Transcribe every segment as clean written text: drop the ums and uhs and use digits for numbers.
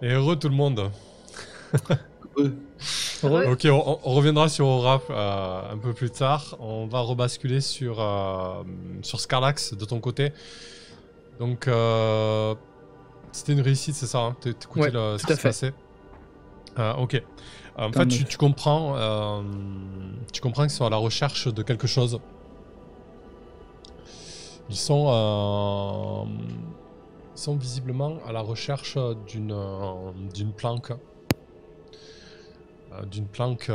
Et heureux tout le monde. Ouais. Ok, on reviendra sur Aura un peu plus tard. On va rebasculer sur Scarlax de ton côté. Donc, c'était une réussite, c'est ça hein? T'écoutais Ouais, ce tout qui à se fait. passait. Ok. En Putain, fait, neuf. tu comprends qu'ils sont à la recherche de quelque chose. Ils sont visiblement à la recherche d'une planque. D'une planque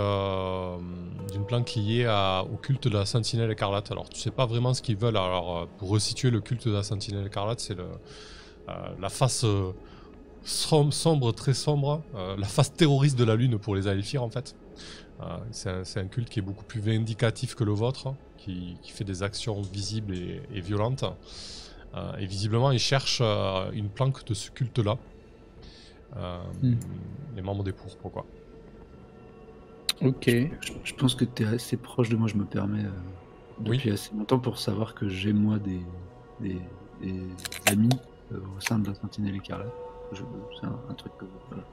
liée au culte de la Sentinelle écarlate. Alors tu sais pas vraiment ce qu'ils veulent. Alors pour resituer le culte de la Sentinelle écarlate, c'est la face sombre, très sombre, la face terroriste de la Lune pour les Aelfir en fait. C'est un culte qui est beaucoup plus vindicatif que le vôtre, qui fait des actions visibles et violentes. Et visiblement ils cherchent une planque de ce culte-là. Les membres des pourpres quoi. Ok. Je pense que tu es assez proche de moi, je me permets depuis assez longtemps pour savoir que j'ai moi des amis au sein de la Sentinelle écarlate. C'est un truc que voilà.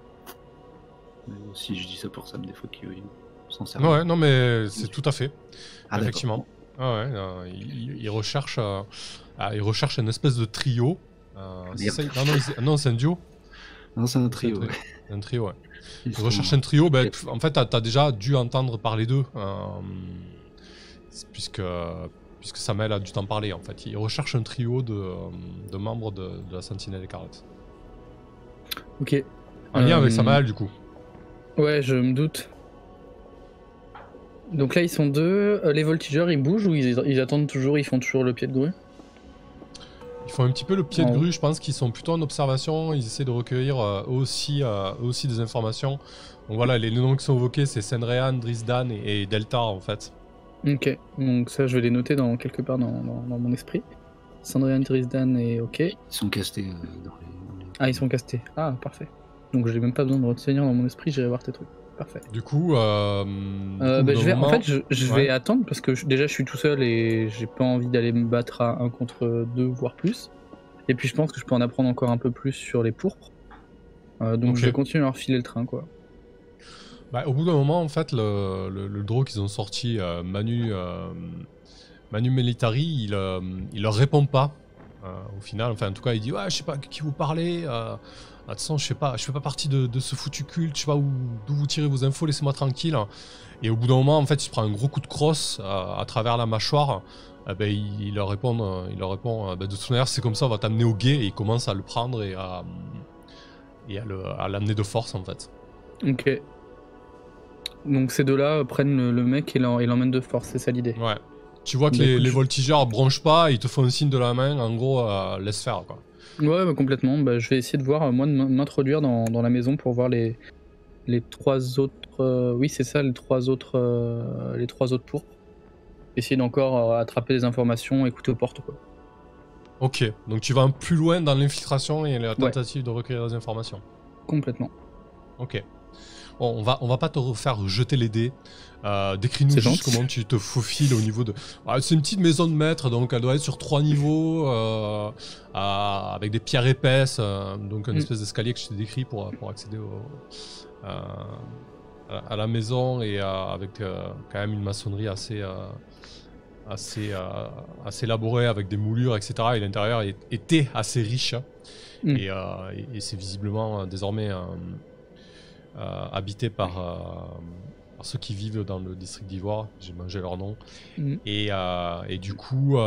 Mais aussi je dis ça pour ça, mais des fois qu'ils s'en servent. Ouais, non mais c'est tout à fait. Ah, effectivement. Ah ouais, ils recherchent une espèce de trio. C'est ça, non, c'est un duo. Non, c'est un trio. C'est un trio, ouais. Ils recherchent un trio. Ben, en fait, t'as déjà dû entendre parler d'eux, puisque Samuel a dû t'en parler. En fait, ils recherchent un trio de membres de la Sentinelle écarlate. Ok. En lien avec Samuel, du coup. Ouais, je me doute. Donc là, ils sont deux. Les voltigeurs, ils bougent ou ils attendent toujours, ils font toujours le pied de grue? Ils font un petit peu le pied de grue, je pense qu'ils sont plutôt en observation, ils essaient de recueillir eux aussi des informations. Donc voilà, les noms qui sont évoqués, c'est Senrean, Drizdan et Delta en fait. Ok, donc ça je vais les noter quelque part dans mon esprit. Sandrian, Drizdan et ok. Ils sont castés dans les... Ah, ils sont castés. Ah, parfait. Donc j'ai même pas besoin de retenir dans mon esprit, j'irai voir tes trucs. Parfait. Du coup, je vais attendre parce que déjà je suis tout seul et j'ai pas envie d'aller me battre à 1 contre 2 voire plus. Et puis je pense que je peux en apprendre encore un peu plus sur les pourpres. Donc je vais continuer à leur filer le train quoi. Bah, au bout d'un moment en fait le draw qu'ils ont sorti Manu Militari il leur répond pas au final, enfin en tout cas il dit ouais je sais pas à qui vous parlez, de toute façon je fais pas partie de ce foutu culte, je sais pas d'où vous tirez vos infos, laissez-moi tranquille. Et au bout d'un moment en fait il se prend un gros coup de crosse à travers la mâchoire. Il leur répond de toute manière c'est comme ça, on va t'amener au guet, et il commence à le prendre et à l'amener de force en fait. Ok. Donc ces deux-là prennent le mec et l'emmènent de force, c'est ça l'idée? Ouais. Tu vois que les voltigeurs bronchent pas, ils te font un signe de la main, en gros, laisse faire quoi. Ouais, bah, complètement. Bah, je vais essayer de voir, moi, de m'introduire dans la maison pour voir les 3 autres. Oui, c'est ça, les trois autres pourpres. Essayer d'encore attraper des informations, écouter aux portes, quoi. Ok, donc tu vas un plus loin dans l'infiltration et la tentative de recueillir des informations. Complètement. Ok. Bon, on va pas te refaire jeter les dés. Décris-nous juste comment tu te faufiles au niveau de... c'est une petite maison de maître, donc elle doit être sur 3 niveaux, avec des pierres épaisses, donc une espèce d'escalier que je t'ai décrit pour accéder à la maison, et avec quand même une maçonnerie assez élaborée, avec des moulures, etc. Et l'intérieur était assez riche, et c'est visiblement désormais habité par ceux qui vivent dans le district d'Ivoire. J'ai mangé leur nom. Et du coup,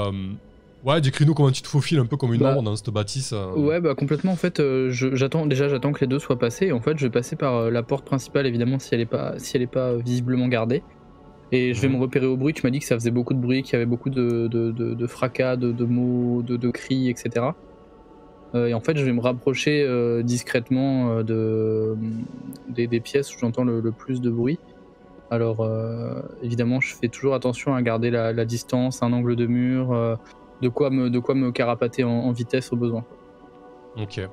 décris-nous comment tu te faufiles un peu comme une ombre dans cette bâtisse. Ouais, bah complètement. En fait, j'attends que les deux soient passés. Et en fait, je vais passer par la porte principale, évidemment, si elle est pas visiblement gardée. Et je vais me repérer au bruit. Tu m'as dit que ça faisait beaucoup de bruit, qu'il y avait beaucoup de fracas, de mots, de cris, etc. Et en fait, je vais me rapprocher discrètement des pièces où j'entends le plus de bruit. Alors, évidemment, je fais toujours attention à garder la distance, un angle de mur, de quoi me carapater en vitesse au besoin. Ok.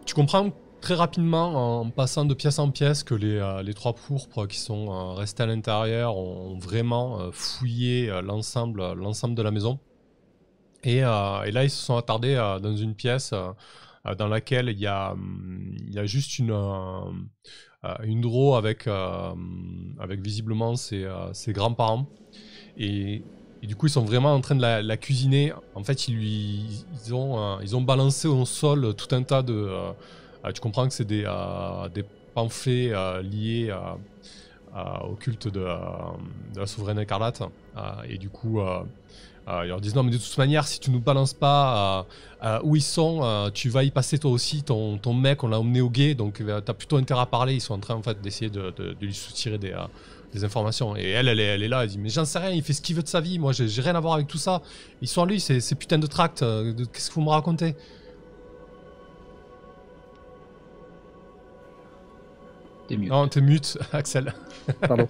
Tu comprends très rapidement, en passant de pièce en pièce, que les 3 pourpres qui sont restés à l'intérieur ont vraiment fouillé l'ensemble de la maison. Et là, ils se sont attardés dans une pièce dans laquelle il y a juste une draw avec visiblement ses grands-parents. Et du coup, ils sont vraiment en train de la cuisiner. En fait, ils ont balancé au sol tout un tas de... tu comprends que c'est des pamphlets liés au culte de la souveraine écarlate. Et du coup, ils leur disent non, mais de toute manière, si tu nous balances pas où ils sont, tu vas y passer toi aussi. Ton mec, on l'a emmené au guet, donc t'as plutôt intérêt à parler. Ils sont en train en fait d'essayer de lui soutirer des informations. Et elle est là, elle dit mais j'en sais rien, il fait ce qu'il veut de sa vie. Moi, j'ai rien à voir avec tout ça. Ils sont à lui, ces putains de tracts. Qu'est-ce que vous me racontez? Non, t'es mute, Axel. Pardon.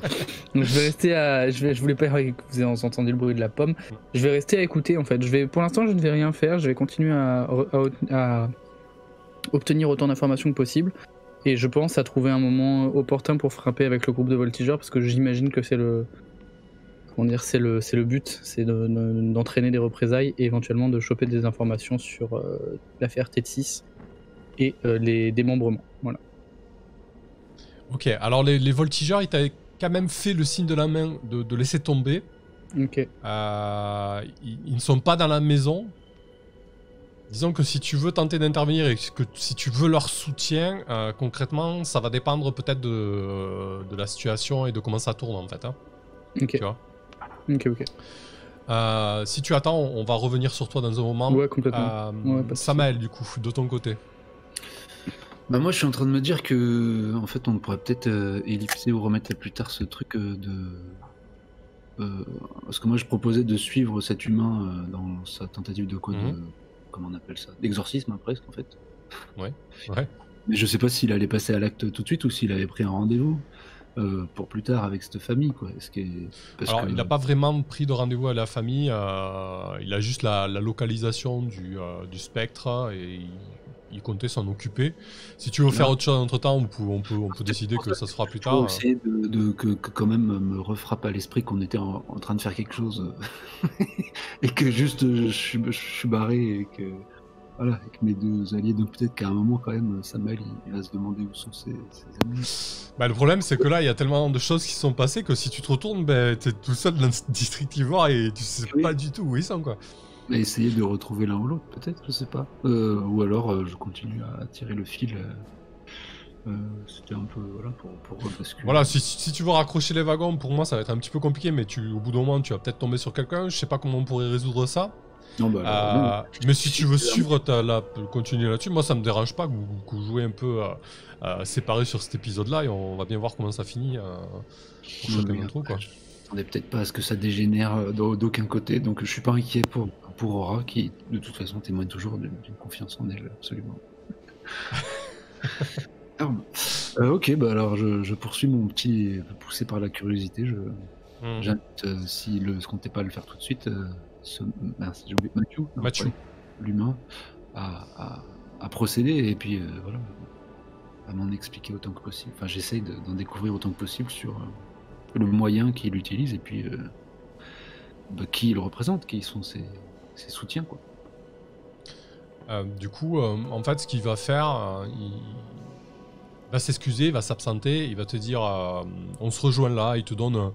Donc je vais rester à. Je voulais pas que vous ayez entendu le bruit de la pomme. Je vais rester à écouter en fait. Pour l'instant, je ne vais rien faire. Je vais continuer à obtenir autant d'informations que possible. Et je pense à trouver un moment opportun pour frapper avec le groupe de voltigeurs parce que j'imagine que c'est le. Comment dire, c'est le but, c'est d'entraîner des représailles et éventuellement de choper des informations sur l'affaire T6 et les démembrements. Voilà. Ok, alors les voltigeurs, ils t'avaient quand même fait le signe de la main de laisser tomber. Ok. Ils ne sont pas dans la maison. Disons que si tu veux tenter d'intervenir et que si tu veux leur soutien, concrètement, ça va dépendre peut-être de la situation et de comment ça tourne en fait. Hein. Ok. Tu vois. Ok. Si tu attends, on va revenir sur toi dans un moment. Ouais, complètement. Samael, du coup, de ton côté. Bah moi je suis en train de me dire que en fait on pourrait peut-être ellipser ou remettre à plus tard ce truc parce que moi je proposais de suivre cet humain dans sa tentative de quoi comment on appelle ça, d'exorcisme presque en fait. Ouais. Mais je sais pas s'il allait passer à l'acte tout de suite ou s'il avait pris un rendez-vous pour plus tard avec cette famille quoi. Il n'a pas vraiment pris de rendez-vous à la famille, il a juste la localisation du spectre et il comptait s'en occuper. Si tu veux faire autre chose entre temps, on peut décider que ça se fera plus tard. Pour essayer que quand même me refrappe à l'esprit qu'on était en train de faire quelque chose et que juste je suis barré et que voilà, avec mes deux alliés, donc peut-être qu'à un moment quand même Samael il va se demander où sont ses amis. Bah, le problème c'est que là il y a tellement de choses qui sont passées que si tu te retournes, t'es tout seul dans le district ivoire et tu sais pas du tout où ils sont quoi. À essayer de retrouver l'un ou l'autre, peut-être, je sais pas. Ou alors je continue à tirer le fil. C'était un peu voilà pour rebasculer. Voilà, si tu veux raccrocher les wagons, pour moi ça va être un petit peu compliqué, mais au bout d'un moment tu vas peut-être tomber sur quelqu'un. Je sais pas comment on pourrait résoudre ça. Non, bah, mais si tu veux suivre continuer là-dessus, moi ça me dérange pas que vous jouez un peu séparés sur cet épisode-là et on va bien voir comment ça finit pour chacun d'entre eux quoi. On n'est peut-être pas à ce que ça dégénère d'aucun côté, donc je suis pas inquiet pour Aura qui de toute façon témoigne toujours d'une confiance en elle absolument. Ok, bah alors je poursuis mon petit poussé par la curiosité. J'invite si ce qu'on n'était pas à le faire tout de suite, j'ai oublié Mathieu, l'humain, à procéder et puis voilà, à m'en expliquer autant que possible. Enfin, j'essaye d'en découvrir autant que possible sur le moyen qu'il utilise et puis qui il représente, qui sont ses soutiens quoi. Du coup, en fait, ce qu'il va faire, il va s'excuser, il va s'absenter, il va te dire on se rejoint là, il te donne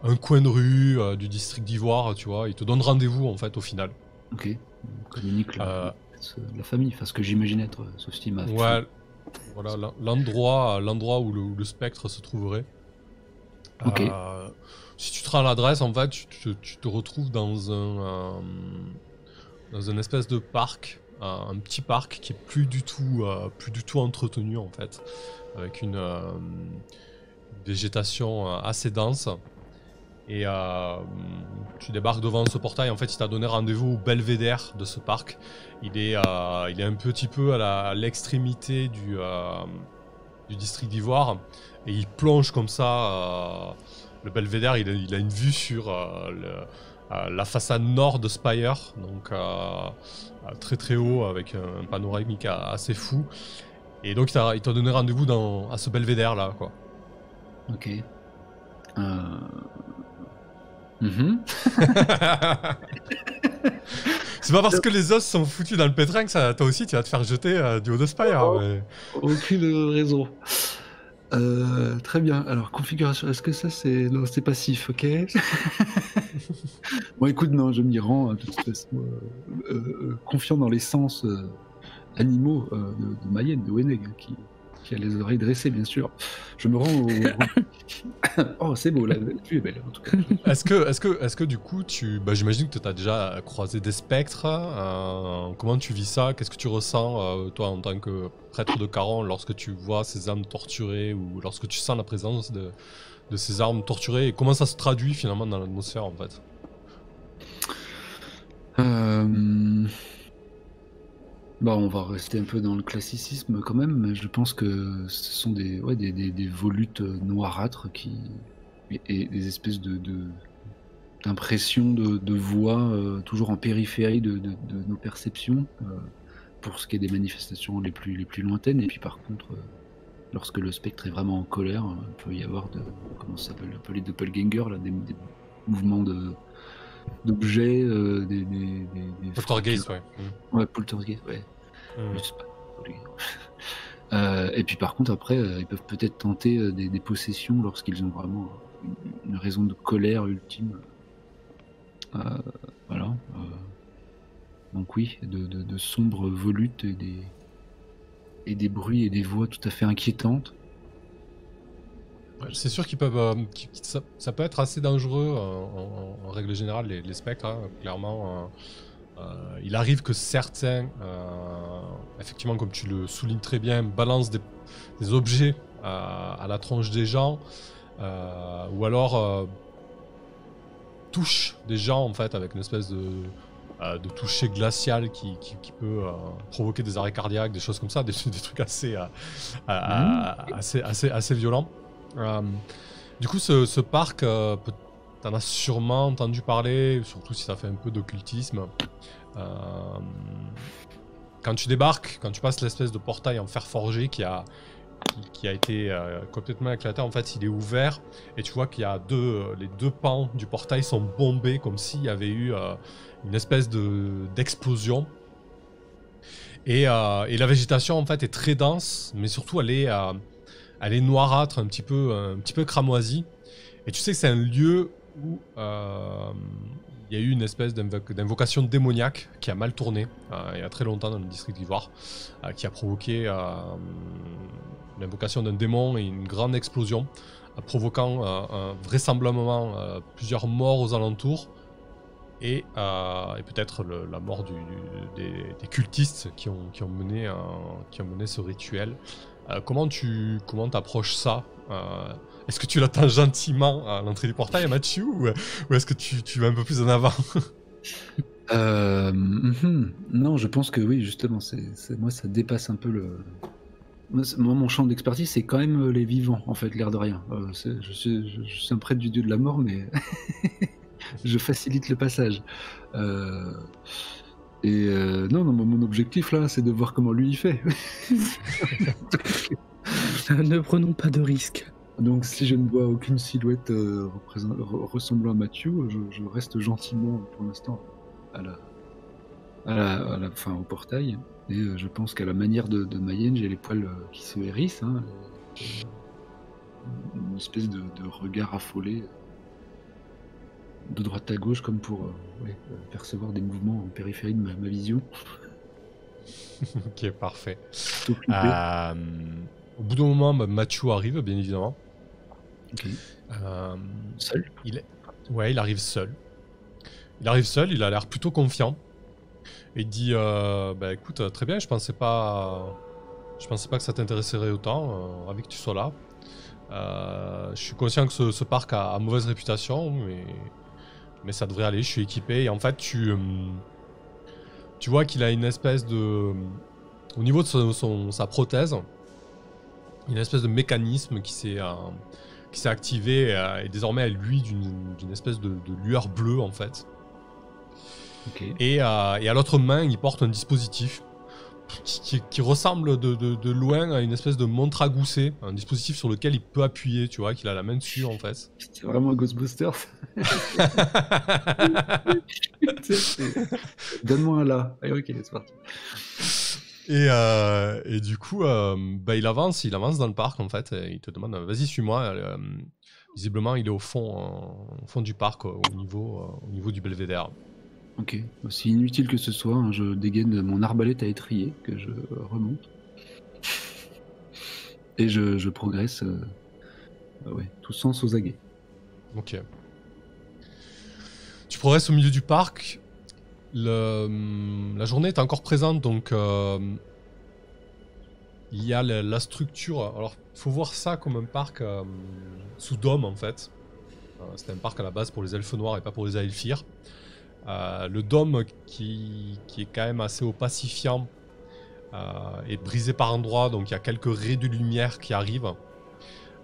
un coin de rue du district d'Ivoire, tu vois, il te donne rendez-vous en fait au final. Ok, on communique la famille, enfin ce que j'imagine être ce style. Ouais, voilà l'endroit où le spectre se trouverait. Ok. Si tu te rends à l'adresse, en fait, tu te retrouves dans un espèce de parc, un petit parc qui est plus du tout entretenu en fait, avec une végétation assez dense. Et tu débarques devant ce portail. En fait, il t'a donné rendez-vous au belvédère de ce parc. Il est un petit peu à l'extrémité du district d'Ivoire et il plonge comme ça. Le belvédère, il a une vue sur la façade nord de Spire, donc très très haut avec un panoramique assez fou. Et donc il t'a donné rendez-vous à ce belvédère là, quoi. Ok. C'est pas parce que les os sont foutus dans le pétrin que toi aussi tu vas te faire jeter du haut de Spire. Mais... Aucune raison. Très bien. Alors, configuration, est-ce que ça c'est... Non, c'est passif, ok. Bon, écoute, non, je m'y rends, de toute façon, confiant dans les sens animaux de Mayenne, de Weneg, qui a les oreilles dressées, bien sûr. Je me rends au... Oh, c'est beau, la vue est belle, en tout cas. Est-ce que du coup, j'imagine que tu as déjà croisé des spectres. Comment tu vis ça? Qu'est-ce que tu ressens, toi, en tant que prêtre de Caron, lorsque tu vois ces âmes torturées ou lorsque tu sens la présence de ces âmes torturées? Et comment ça se traduit, finalement, dans l'atmosphère, en fait? Bah, on va rester un peu dans le classicisme quand même, mais je pense que ce sont des volutes noirâtres et des espèces d'impressions de voix toujours en périphérie de nos perceptions pour ce qui est des manifestations les plus lointaines. Et puis par contre, lorsque le spectre est vraiment en colère, il peut y avoir comment ça s'appelle, un peu les doppelgangers, là, des mouvements d'objets, des Poltergeist, ouais. Ouais, poltergeist, ouais. Je sais pas. Et puis par contre, après, ils peuvent peut-être tenter des possessions lorsqu'ils ont vraiment une raison de colère ultime. Voilà. Donc oui, de sombres volutes et des bruits et des voix tout à fait inquiétantes. C'est sûr qu'ils peuvent, ça peut être assez dangereux en règle générale, les spectres, hein, clairement. Il arrive que certains, effectivement, comme tu le soulignes très bien, balancent des objets à la tronche des gens, ou alors touchent des gens, en fait, avec une espèce de toucher glacial qui peut provoquer des arrêts cardiaques, des choses comme ça, des trucs assez violents. Du coup, ce parc, t'en as sûrement entendu parler, surtout si t'as fait un peu d'occultisme. Quand tu débarques, quand tu passes l'espèce de portail en fer forgé qui a été complètement éclaté, en fait, il est ouvert et tu vois qu'il y a les deux pans du portail sont bombés comme s'il y avait eu une espèce d'explosion. Et la végétation, en fait, est très dense, mais surtout elle est noirâtre, un petit peu cramoisie. Et tu sais que c'est un lieu où il y a eu une espèce d'invocation démoniaque qui a mal tourné il y a très longtemps dans le district d'Ivoire, qui a provoqué l'invocation d'un démon et une grande explosion, provoquant vraisemblablement plusieurs morts aux alentours et peut-être la mort des cultistes qui ont mené ce rituel. Comment t'approches ça? Est-ce que tu l'attends gentiment à l'entrée du portail, Mathieu, ou est-ce que tu vas un peu plus en avant? Non, je pense que oui, justement, moi ça dépasse un peu moi, mon champ d'expertise, c'est quand même les vivants, en fait, l'air de rien. Je suis un prêtre du dieu de la mort, mais je facilite le passage. Non, mon objectif là, c'est de voir comment lui il fait. Ne prenons pas de risques. Donc si je ne vois aucune silhouette ressemblant à Mathieu, je reste gentiment pour l'instant au portail. Et je pense qu'à la manière de Mayenne, j'ai les poils qui se hérissent, hein, une espèce de regard affolé de droite à gauche, comme pour percevoir des mouvements en périphérie de ma vision. Ok, parfait. Au bout d'un moment, Mathieu arrive, bien évidemment. Okay. Seul? Ouais, il arrive seul. Il a l'air plutôt confiant. Et il dit bah écoute, très bien, je pensais pas que ça t'intéresserait autant, ravi que tu sois là. Je suis conscient que ce parc a mauvaise réputation, mais ça devrait aller, je suis équipé. Et en fait, tu vois qu'il a une espèce de... Au niveau de sa prothèse, une espèce de mécanisme qui s'est activé et désormais elle luit d'une espèce de lueur bleue, en fait. Okay. Et à l'autre main, il porte un dispositif qui ressemble de loin à une espèce de montre à gousset, un dispositif sur lequel il peut appuyer, tu vois, qu'il a la main dessus en fait. C'est vraiment Ghostbusters. Donne-moi un là. Allez, ok, c'est parti. Et du coup, il avance dans le parc en fait, et il te demande vas-y suis-moi. Visiblement, il est au fond du parc, au niveau du belvédère. Ok, aussi inutile que ce soit, hein, je dégaine mon arbalète à étrier que je remonte. Et je progresse, tout sens aux aguets. Ok. Tu progresses au milieu du parc. La journée est encore présente, donc il y a la structure. Alors, il faut voir ça comme un parc sous dôme en fait. C'était un parc à la base pour les elfes noirs et pas pour les Aelfir. Le dôme qui est quand même assez opacifiant est brisé par endroits, donc il y a quelques raies de lumière qui arrivent.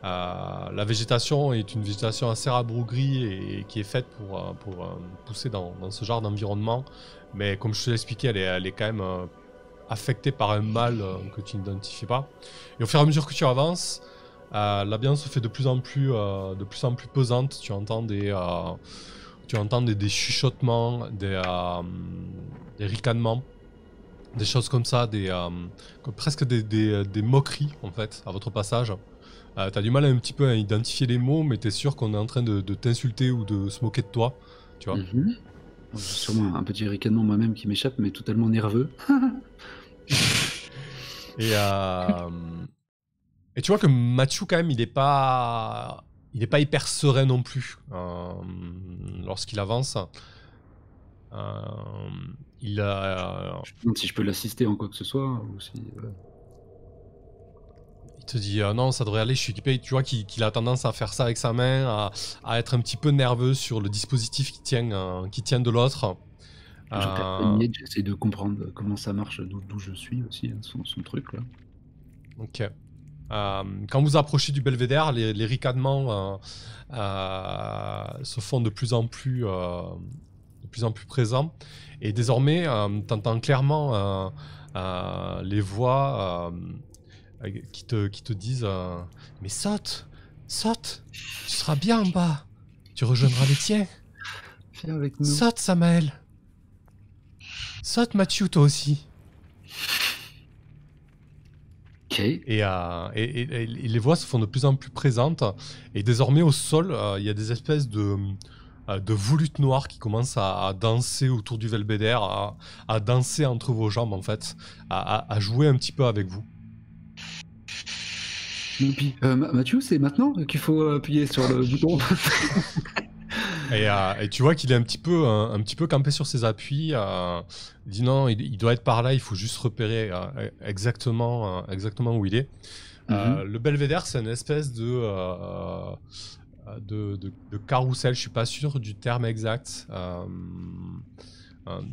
La végétation est une végétation assez rabougrie et qui est faite pour pousser dans ce genre d'environnement, mais comme je te l'ai expliqué, elle est quand même affectée par un mal que tu n'identifies pas. Et au fur et à mesure que tu avances, l'ambiance se fait de plus en plus pesante. Tu entends des chuchotements, des ricanements, des choses comme ça, presque des moqueries en fait à votre passage. T'as du mal un petit peu à identifier les mots, mais t'es sûr qu'on est en train de t'insulter ou de se moquer de toi, tu vois. J'ai sûrement un petit ricanement moi-même qui m'échappe, mais totalement nerveux. Et tu vois que Mathieu quand même, il est pas hyper serein non plus lorsqu'il avance. Je me demande si je peux l'assister en quoi que ce soit, ou si... Il te dit non, ça devrait aller, je suis équipé. Tu vois qu'il a tendance à faire ça avec sa main, à être un petit peu nerveux sur le dispositif qui tient de l'autre. J'essaie de comprendre comment ça marche, d'où je suis aussi, hein, son truc là. Ok. Quand vous approchez du belvédère, les ricanements se font de plus en plus présents. Et désormais, t'entends clairement les voix qui te disent mais saute, tu seras bien en bas, tu rejoindras les tiens. Viens avec nous. Saute, Samael. Saute, Mathieu, toi aussi. Ok. Et les voix se font de plus en plus présentes. Et désormais, au sol, il y a des espèces de volutes noires qui commencent à danser autour du belvédère, à danser entre vos jambes, en fait, à jouer un petit peu avec vous. Mathieu, c'est maintenant qu'il faut appuyer sur le bouton. Et tu vois qu'il est un petit peu campé sur ses appuis. Il dit non, il doit être par là, il faut juste repérer exactement où il est. Le belvédère, c'est une espèce de carrousel, je suis pas sûr du terme exact.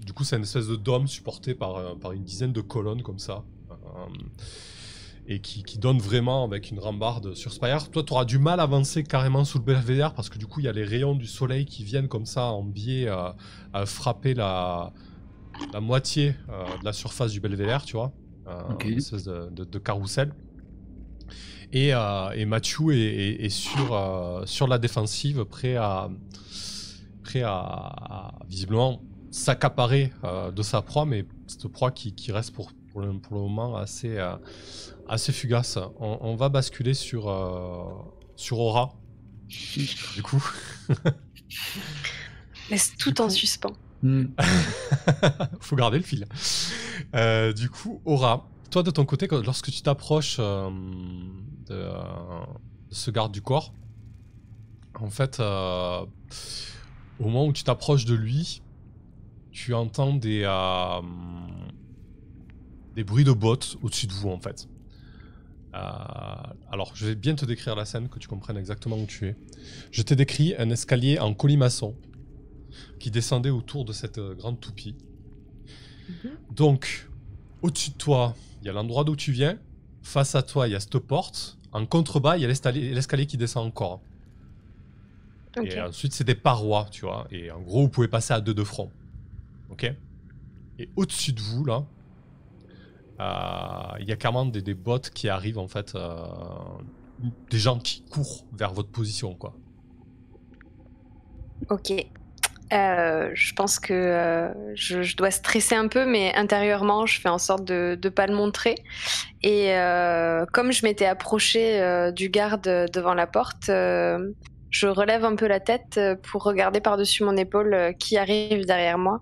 Du coup, c'est une espèce de dôme supporté par une dizaine de colonnes comme ça. Et qui donne vraiment avec une rambarde sur Spire. Toi, tu auras du mal à avancer carrément sous le belvédère parce que du coup, il y a les rayons du soleil qui viennent comme ça en biais à frapper la moitié de la surface du belvédère, tu vois. Une espèce de carrousel. Et Mathieu est sur la défensive, prêt à visiblement s'accaparer de sa proie, mais cette proie qui reste pour le moment assez fugace. On va basculer sur Aura. Du coup. Laisse tout en suspens. Faut garder le fil. Du coup, Aura, toi de ton côté, lorsque tu t'approches de ce garde du corps, en fait, au moment où tu t'approches de lui, tu entends des bruits de bottes au-dessus de vous, en fait. Alors, je vais bien te décrire la scène, que tu comprennes exactement où tu es. Je t'ai décrit un escalier en colimaçon qui descendait autour de cette grande toupie. Donc, au-dessus de toi, il y a l'endroit d'où tu viens. Face à toi, il y a cette porte. En contrebas, il y a l'escalier qui descend encore. Et ensuite, c'est des parois, tu vois. Et en gros, vous pouvez passer à deux de front. Ok ? Et au-dessus de vous, là, il y a clairement des bots qui arrivent en fait, des gens qui courent vers votre position, quoi. Ok. Je pense que je dois stresser un peu, mais intérieurement, je fais en sorte de ne pas le montrer. Et comme je m'étais approchée du garde devant la porte, je relève un peu la tête pour regarder par-dessus mon épaule qui arrive derrière moi.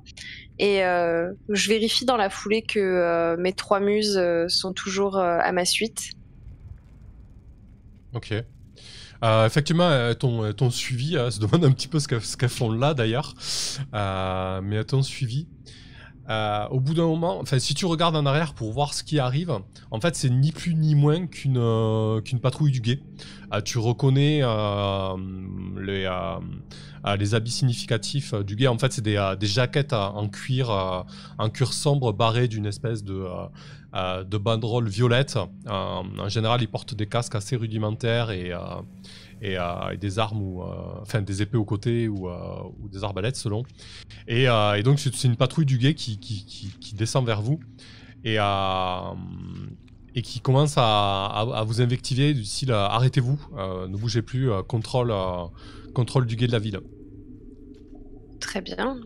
Et je vérifie dans la foulée que mes 3 muses sont toujours à ma suite. Ok. Effectivement, elles t'ont suivi. Se demande un petit peu ce qu'elles font là d'ailleurs. Mais elles t'ont suivi. Au bout d'un moment, enfin, si tu regardes en arrière pour voir ce qui arrive, en fait, c'est ni plus ni moins qu'une patrouille du guet. Tu reconnais les habits significatifs du guet. En fait, c'est des jaquettes en cuir sombre barrées d'une espèce de banderole violette. En général, ils portent des casques assez rudimentaires et des armes enfin des épées aux côtés ou des arbalètes selon. Et donc c'est une patrouille du guet qui descend vers vous et qui commence à vous invectiver du style arrêtez-vous, ne bougez plus, contrôle du guet de la ville. Très bien,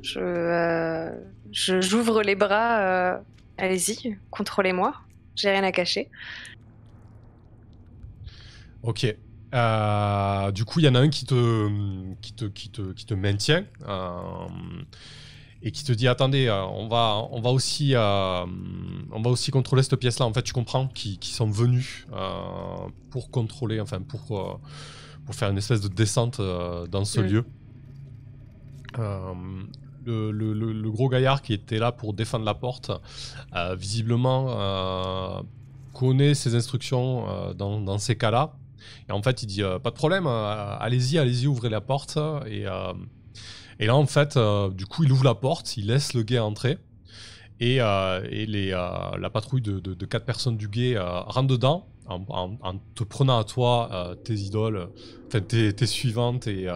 j'ouvre les bras, allez-y, contrôlez-moi, j'ai rien à cacher. Ok. Du coup, il y en a un qui te maintient et qui te dit attendez, on va aussi contrôler cette pièce-là. En fait, tu comprends qu'ils sont venus pour contrôler, enfin pour faire une espèce de descente dans ce lieu. Le gros gaillard qui était là pour défendre la porte, visiblement connaît ses instructions dans ces cas-là. Et en fait, il dit pas de problème, allez-y, ouvrez la porte. Et là, en fait, du coup, il ouvre la porte, il laisse le guet entrer. Et la patrouille de 4 personnes du guet rentre dedans en te prenant à toi tes idoles, enfin tes suivantes et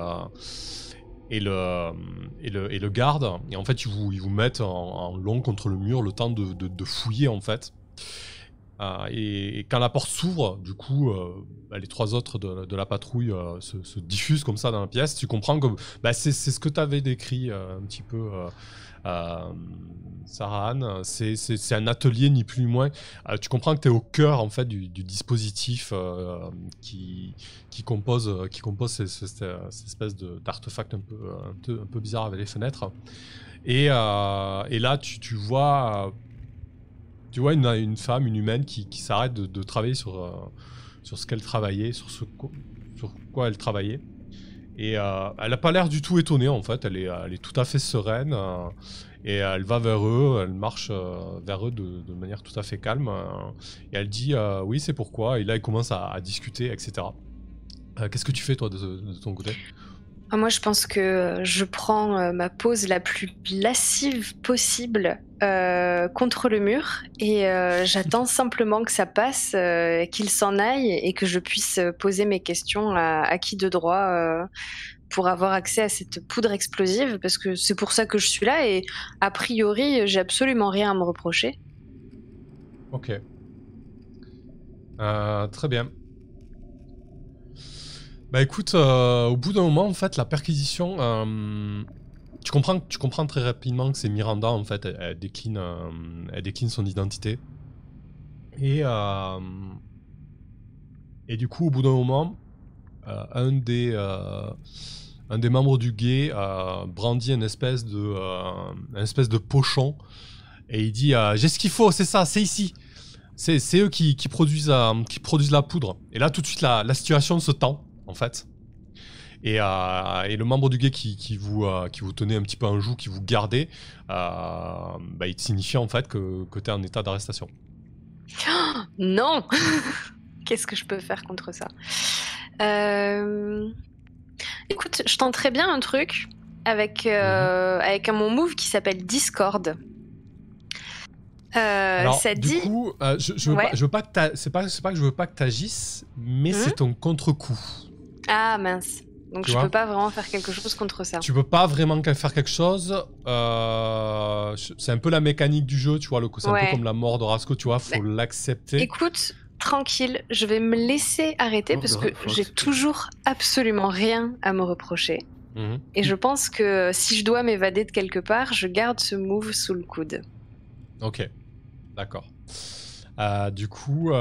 le garde. Et en fait, ils vous mettent en long contre le mur le temps de fouiller, en fait. Et quand la porte s'ouvre, du coup, les 3 autres de la patrouille se diffusent comme ça dans la pièce. Tu comprends que c'est ce que tu avais décrit un petit peu, Sarah Anne. C'est un atelier, ni plus ni moins. Tu comprends que tu es au cœur en fait, du dispositif qui compose cette espèce d'artefact un peu bizarre avec les fenêtres. Et là, tu vois... Tu vois une femme, une humaine qui s'arrête de travailler sur ce qu'elle travaillait, sur quoi elle travaillait. Et elle n'a pas l'air du tout étonnée en fait, elle est tout à fait sereine. Et elle va vers eux, elle marche vers eux de manière tout à fait calme. Et elle dit oui, c'est pourquoi. Et là, ils commencent à discuter, etc. Qu'est-ce que tu fais toi de ton côté ? Moi, je pense que je prends ma pose la plus lascive possible contre le mur et j'attends simplement que ça passe, qu'il s'en aille et que je puisse poser mes questions à qui de droit pour avoir accès à cette poudre explosive, parce que c'est pour ça que je suis là et a priori, j'ai absolument rien à me reprocher. Ok. Très bien. Bah écoute, au bout d'un moment, en fait, la perquisition, tu comprends très rapidement que c'est Miranda, en fait, elle décline son identité. Et du coup, au bout d'un moment, un des membres du guet brandit une espèce de pochon et il dit j'ai ce qu'il faut, c'est ça, c'est ici. C'est eux qui produisent la poudre. Et là, tout de suite, la situation se tend. En fait, et le membre du guet qui vous tenait un petit peu en joue, qui vous gardait, il te signifie en fait que tu es en état d'arrestation. Oh, non. Qu'est-ce que je peux faire contre ça ? Écoute, je tenterais bien un truc avec mon move qui s'appelle Discord. Alors, ça du dit... coup, je veux pas que c'est pas que je veux pas que tu agisses, mais c'est ton contre-coup. Ah mince. Donc Tu je vois peux pas vraiment faire quelque chose contre ça. Tu peux pas vraiment faire quelque chose. C'est un peu la mécanique du jeu, tu vois. C'est un peu Ouais. comme la mort de Rasco, tu vois. Faut l'accepter. Écoute, tranquille, je vais me laisser arrêter Oh, parce faut que accepter. j'ai toujours absolument rien à me reprocher. Mhm. Et je pense que si je dois m'évader de quelque part, je garde ce move sous le coude. Ok, d'accord. Du coup,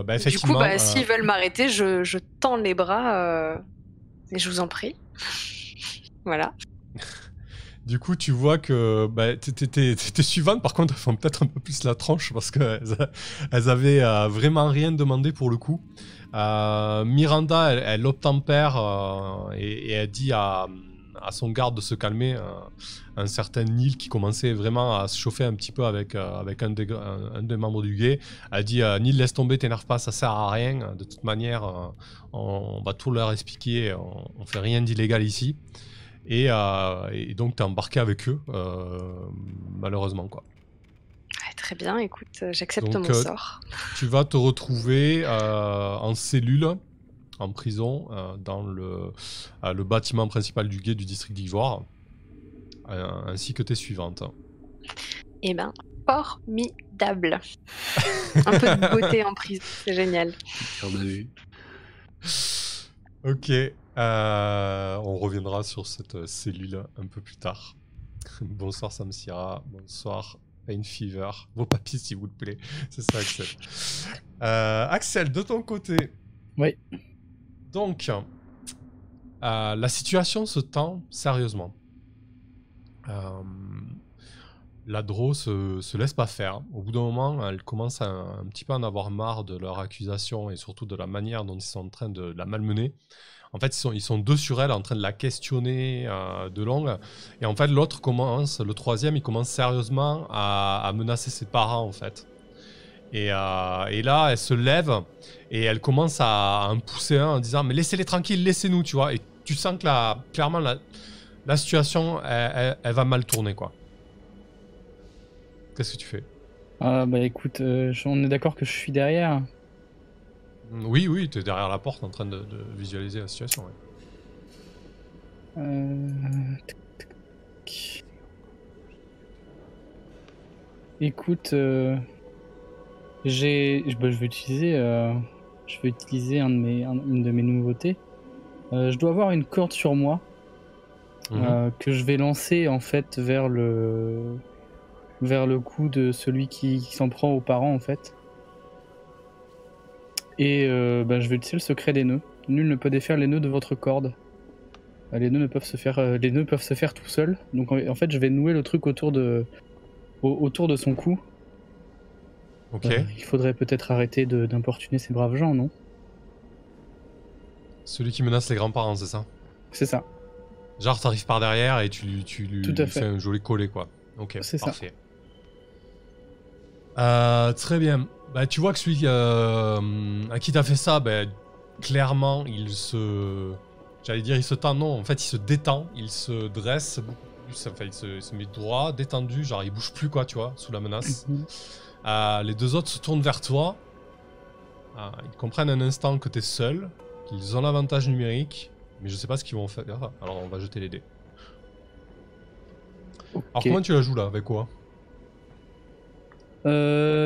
effectivement. Du coup, s'ils veulent m'arrêter, je tends les bras et je vous en prie. Voilà. Du coup, tu vois que tes suivantes, par contre, elles font peut-être un peu plus la tranche parce qu'elles avaient vraiment rien demandé pour le coup. Miranda, elle obtempère et elle dit à son garde de se calmer. Un certain Neil qui commençait vraiment à se chauffer un petit peu avec un des membres du guet. Elle dit Neil, laisse tomber, t'énerve pas, ça sert à rien. De toute manière, on va tout leur expliquer. On fait rien d'illégal ici. Et donc, t'es embarqué avec eux, malheureusement, quoi. Ouais, très bien, écoute, j'accepte Donc, mon sort. Tu vas te retrouver en cellule, en prison, dans le bâtiment principal du guet du district d'Ivoire, ainsi que tes suivantes. Eh ben, formidable. Un peu de beauté en prison, c'est génial. Garde à vue. Ok, on reviendra sur cette cellule un peu plus tard. Bonsoir Samsira, bonsoir Pain Fever. Vos papiers s'il vous plaît, c'est ça Axel. Axel, de ton côté. Oui. Donc, la situation se tend sérieusement. La Dro se laisse pas faire. Au bout d'un moment, elle commence un petit peu à en avoir marre de leur accusation et surtout de la manière dont ils sont en train de la malmener. En fait, ils sont deux sur elle en train de la questionner de longue. Et en fait, le troisième, il commence sérieusement à menacer ses parents, en fait. Et là, elle se lève et elle commence à en pousser un en disant « Mais laissez-les tranquilles, laissez-nous », tu vois. Et tu sens que clairement, la situation, elle va mal tourner, quoi. Qu'est-ce que tu fais? Ah bah écoute, on est d'accord que je suis derrière. Oui, tu es derrière la porte en train de visualiser la situation. Ouais. Écoute, je vais utiliser une de mes nouveautés. Je dois avoir une corde sur moi que je vais lancer en fait vers le cou de celui qui s'en prend aux parents en fait. Et je vais utiliser le secret des nœuds. Nul ne peut défaire les nœuds de votre corde. Les nœuds peuvent se faire tout seuls. Donc en fait, je vais nouer le truc autour de son cou. Ok. Il faudrait peut-être arrêter d'importuner ces braves gens, non? Celui qui menace les grands-parents, c'est ça? C'est ça. Genre, t'arrives par derrière et tu lui fais un joli collet, quoi. Ok, c'est parfait. Très bien. Bah, tu vois que celui à qui t'as fait ça, clairement, il se tend, non, en fait, il se détend, il se dresse beaucoup plus, enfin, il se met droit, détendu, genre, il bouge plus, quoi, tu vois, sous la menace. Les deux autres se tournent vers toi. Ils comprennent un instant que t'es seul, qu'ils ont l'avantage numérique, mais je sais pas ce qu'ils vont faire. Alors, on va jeter les dés. Okay. Alors, comment tu la joues, là? Avec quoi?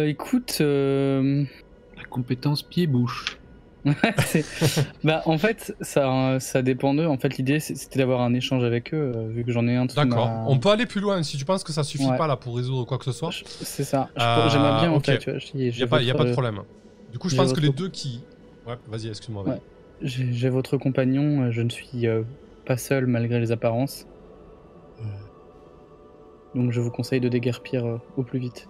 Écoute... La compétence pied-bouche. En fait, ça dépend d'eux. En fait, l'idée, c'était d'avoir un échange avec eux, vu que j'en ai un. D'accord. On peut aller plus loin si tu penses que ça suffit pas là pour résoudre quoi que ce soit. C'est ça. J'aimerais bien, en fait. Tu vois, il n'y a pas de problème. Du coup, je pense que les deux qui... Ouais, vas-y, excuse-moi. Ouais. J'ai votre compagnon. Je ne suis pas seul malgré les apparences. Donc, je vous conseille de déguerpir au plus vite.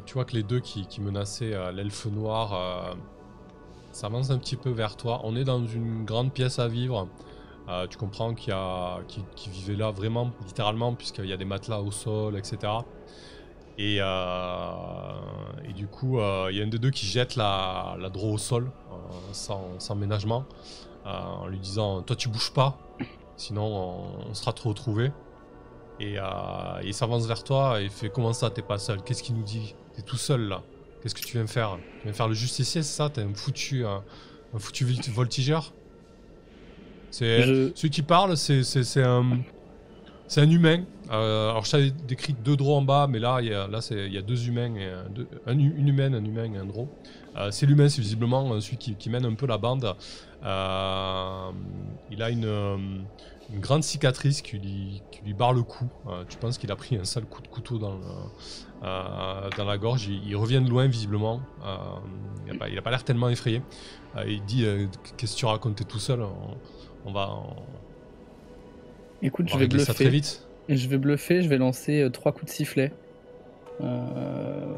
Tu vois que les deux qui menaçaient l'elfe noir s'avancent un petit peu vers toi. On est dans une grande pièce à vivre. Tu comprends qu'ils vivaient là vraiment, littéralement, puisqu'il y a des matelas au sol, etc. Et du coup, il y a un des deux qui jette la Dro au sol, sans ménagement, en lui disant « Toi, tu bouges pas, sinon on sera te retrouvé. » Et il s'avance vers toi et il fait « Comment ça, t'es pas seul? Qu'est-ce qu'il nous dit? T'es tout seul là. Qu'est-ce que tu viens faire? Tu viens faire le justicier, c'est ça? T'es un foutu Un foutu voltigeur. Celui qui parle, c'est un humain. Alors je t'avais décrit 2 drôles en bas, mais là il y a 2 humains, une humaine, un humain et un drôle. C'est l'humain, c'est visiblement celui qui mène un peu la bande. Il a une grande cicatrice qui lui barre le cou. Tu penses qu'il a pris un sale coup de couteau dans la gorge. Il revient de loin visiblement. Il a pas l'air tellement effrayé. Il dit qu'est-ce que tu racontais tout seul? On va Écoute, je vais ça très bluffer. vite. Je vais bluffer, je vais lancer 3 coups de sifflet. En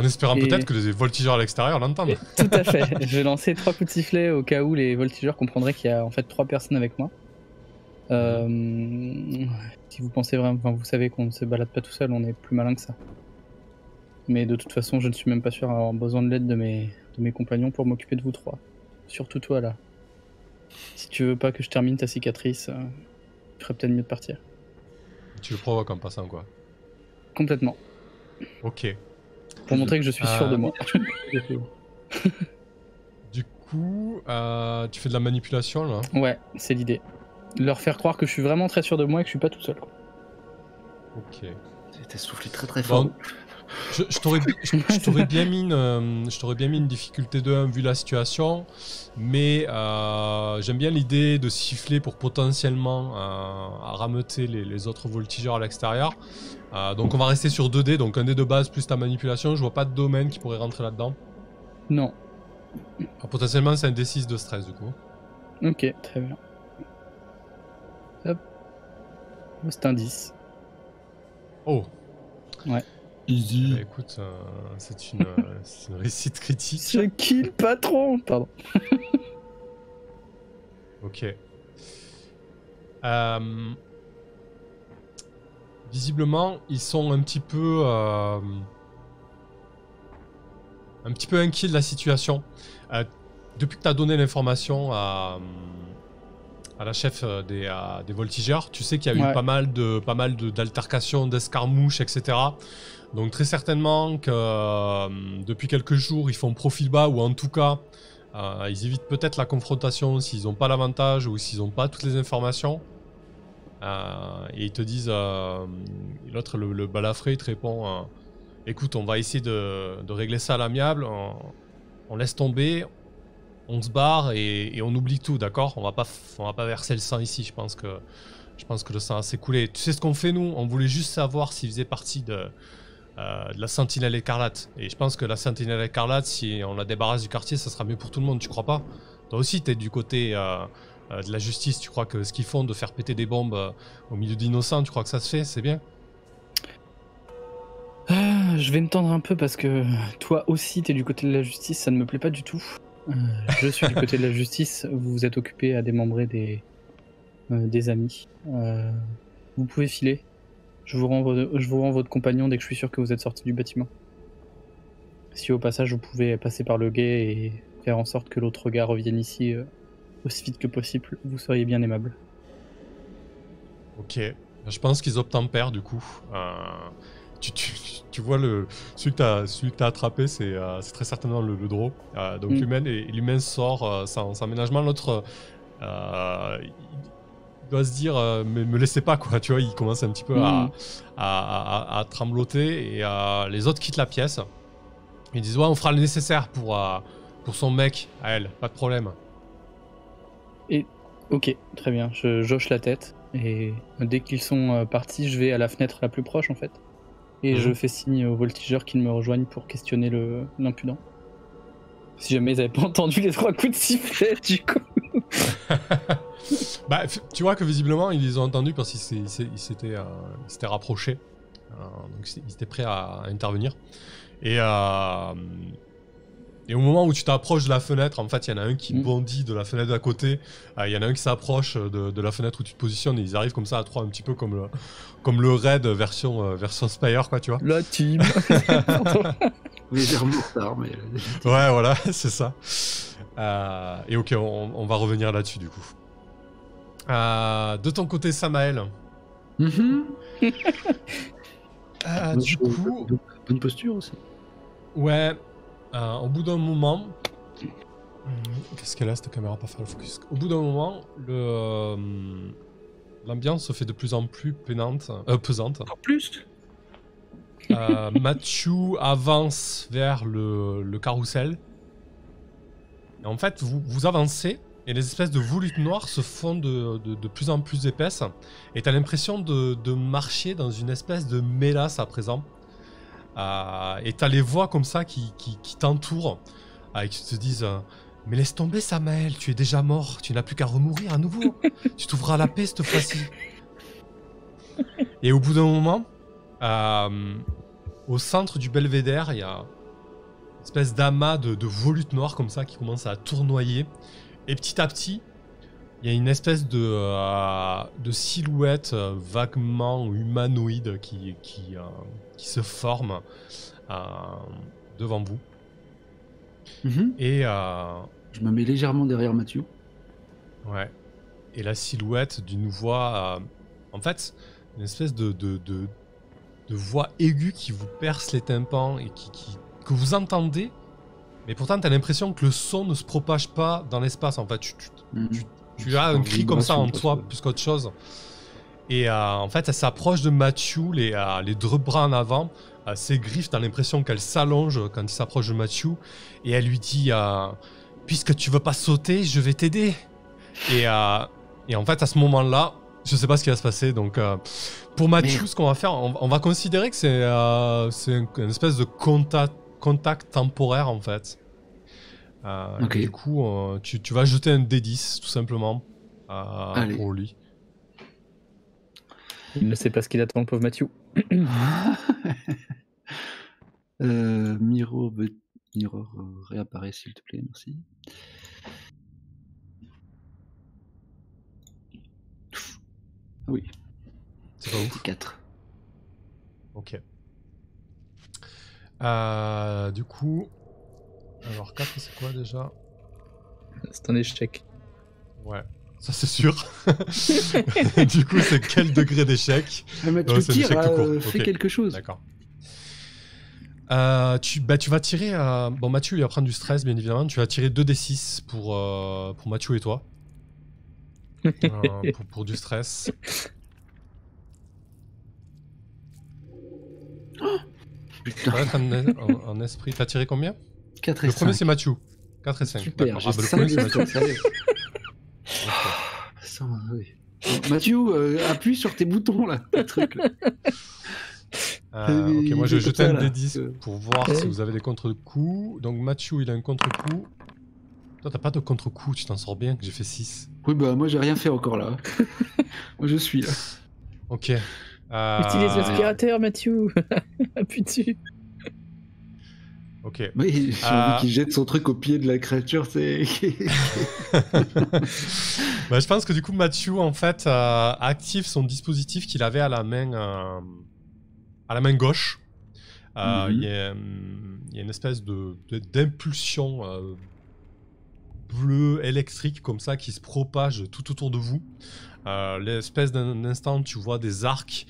espérant peut-être que les voltigeurs à l'extérieur l'entendent. Tout à fait. Je vais lancer 3 coups de sifflet au cas où les voltigeurs comprendraient qu'il y a en fait 3 personnes avec moi. Si vous pensez vraiment, enfin, vous savez qu'on ne se balade pas tout seul, on est plus malin que ça. Mais de toute façon, je ne suis même pas sûr d'avoir besoin de l'aide de mes compagnons pour m'occuper de vous 3. Surtout toi là. Si tu veux pas que je termine ta cicatrice, il ferait peut-être mieux de partir. Tu le provoques en passant quoi. Complètement. Ok. Pour montrer que je suis sûr de moi. Du coup, tu fais de la manipulation là. Ouais, c'est l'idée. Leur faire croire que je suis vraiment très sûr de moi et que je suis pas tout seul. Ok. T'as soufflé très très fort. Bon, je t'aurais bien mis une difficulté de 1 vu la situation, mais j'aime bien l'idée de siffler pour potentiellement rameuter les autres voltigeurs à l'extérieur. Donc on va rester sur 2 dés, donc un dé de base plus ta manipulation. Je vois pas de domaine qui pourrait rentrer là-dedans. Non. Alors, potentiellement c'est un D6 de stress du coup. Ok, très bien. Hop. C'est un 10. Oh. Ouais. Easy. Bah, écoute, c'est une réussite critique. Je kill patron. Pardon. Ok. Visiblement, ils sont un petit peu inquiets de la situation. Depuis que tu as donné l'information à la chef des voltigeurs, tu sais qu'il y a eu pas mal d'altercations, d'escarmouches, etc. Donc très certainement que depuis quelques jours, ils font profil bas, ou en tout cas, ils évitent peut-être la confrontation s'ils n'ont pas l'avantage ou s'ils n'ont pas toutes les informations. Et ils te disent, l'autre, le balafré, il te répond, écoute, on va essayer de régler ça à l'amiable, on laisse tomber, on se barre et on oublie tout, d'accord? On va pas verser le sang ici, je pense que le sang a s'écoulé. Tu sais ce qu'on fait nous? On voulait juste savoir s'il faisait partie de la sentinelle écarlate. Et je pense que la sentinelle écarlate, si on la débarrasse du quartier, ça sera mieux pour tout le monde, tu crois pas? Toi aussi, t'es du côté de la justice, tu crois que ce qu'ils font de faire péter des bombes au milieu d'innocents, tu crois que ça se fait? C'est bien? Je vais me tendre un peu parce que toi aussi t'es du côté de la justice, ça ne me plaît pas du tout. Je suis du côté de la justice, vous vous êtes occupé à démembrer des amis. Vous pouvez filer. Je vous rends votre compagnon dès que je suis sûr que vous êtes sorti du bâtiment. Si au passage vous pouvez passer par le guet et faire en sorte que l'autre gars revienne ici aussi vite que possible, vous seriez bien aimable. Ok, je pense qu'ils obtempèrent du coup. Tu vois celui que t'as attrapé, c'est très certainement le draw. Donc l'humain sort sans ménagement. L'autre, il doit se dire, me laissez pas quoi. Tu vois, il commence un petit peu à trembloter et les autres quittent la pièce. Ils disent ouais, on fera le nécessaire pour son mec à elle, pas de problème. Et ok, très bien. Je joche la tête et dès qu'ils sont partis, je vais à la fenêtre la plus proche en fait. Et je fais signe aux voltigeurs qu'ils me rejoignent pour questionner l'impudent. Si jamais ils n'avaient pas entendu les 3 coups de sifflet, du coup. Bah, tu vois que visiblement, ils les ont entendus parce qu'ils s'étaient rapprochés. Donc ils étaient prêts à intervenir. Et au moment où tu t'approches de la fenêtre, en fait, il y en a un qui bondit de la fenêtre d'à côté. Il y en a un qui s'approche de la fenêtre où tu te positionnes et ils arrivent comme ça à 3, un petit peu comme le raid version Spire, quoi, tu vois. La team. Légèrement en retard, mais... Ouais, voilà, c'est ça. Et ok, on va revenir là-dessus, du coup. De ton côté, Samael. Du coup... Bonne posture aussi. Ouais, au bout d'un moment, Qu'est-ce qu'elle a cette caméra pas faire le focus? Au bout d'un moment, l'ambiance se fait de plus en plus pesante. Encore plus. Mathieu avance vers le carrousel. Et en fait, vous avancez et les espèces de volutes noires se font de plus en plus épaisses. Et t'as l'impression de marcher dans une espèce de mélasse à présent. Et t'as les voix comme ça qui t'entourent et qui te disent mais laisse tomber Samael, tu es déjà mort, tu n'as plus qu'à remourir à nouveau. Tu t'ouvres à la paix cette fois-ci. Et au bout d'un moment, au centre du belvédère, il y a une espèce d'amas de volutes noires comme ça qui commence à tournoyer. Et petit à petit, il y a une espèce de silhouette vaguement humanoïde qui se forme devant vous. Et je me mets légèrement derrière Mathieu. Ouais. Et la silhouette d'une voix, en fait, une espèce de voix aiguë qui vous perce les tympans et que vous entendez, mais pourtant t'as l'impression que le son ne se propage pas dans l'espace. En fait, tu as un cri comme ça en toi plus qu'autre chose. Et en fait, elle s'approche de Mathieu, les deux bras en avant. Ses griffes, t'as l'impression qu'elles s'allongent quand il s'approche de Mathieu. Et elle lui dit puisque tu veux pas sauter, je vais t'aider. Et en fait, à ce moment-là, je sais pas ce qui va se passer. Donc, pour Mathieu, ce qu'on va faire, on va considérer que c'est une espèce de contact temporaire, en fait. Okay. Du coup, tu vas jeter un D10, tout simplement, pour lui. Il ne sait pas ce qu'il attend, le pauvre Mathieu. Mirror réapparaît, s'il te plaît, merci. Oui. C'est pas ouf. 4. Ok. Du coup... Alors 4, c'est quoi déjà? C'est un échec. Ouais, ça c'est sûr. Du coup, c'est quel degré d'échec? Tu tires, fais quelque chose. D'accord. Tu vas tirer... Bon, Mathieu, il va prendre du stress, bien évidemment. Tu vas tirer 2d6 pour Mathieu et toi. Pour du stress. Oh, putain. En esprit, t'as tiré combien? 4 et 5. Le premier c'est Mathieu. 4 et 5. Super, le premier c'est Mathieu. Oui. Mathieu, appuie sur tes boutons là, tes trucs là. Ok, moi je vais jeter un D10 pour voir si vous avez des contre-coups. Donc Mathieu, il a un contre-coup. Toi, t'as pas de contre-coup, tu t'en sors bien, que j'ai fait 6. Oui, bah moi j'ai rien fait encore là. Moi je suis là. Ok. Utilise l'aspirateur, Mathieu. Appuie dessus. Ok. Oui, j'ai envie qu'il jette son truc au pied de la créature, c'est... Bah, je pense que du coup, Mathieu, en fait, active son dispositif qu'il avait à la main gauche. Il y a une espèce d'impulsion bleue électrique comme ça qui se propage tout autour de vous. L'espèce d'un instant, tu vois des arcs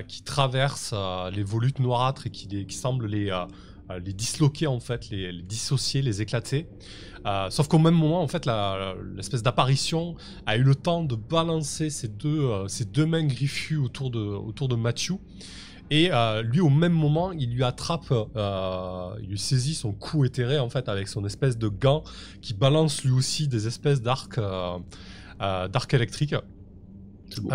qui traversent les volutes noirâtres et qui semblent les disloquer en fait, les dissocier, les éclater. Sauf qu'au même moment, en fait, l'espèce d'apparition a eu le temps de balancer ses deux mains griffues autour de Mathieu. Et lui, au même moment, il lui attrape, il lui saisit son cou éthéré en fait avec son espèce de gant qui balance lui aussi des espèces d'arcs électriques. C'est beau.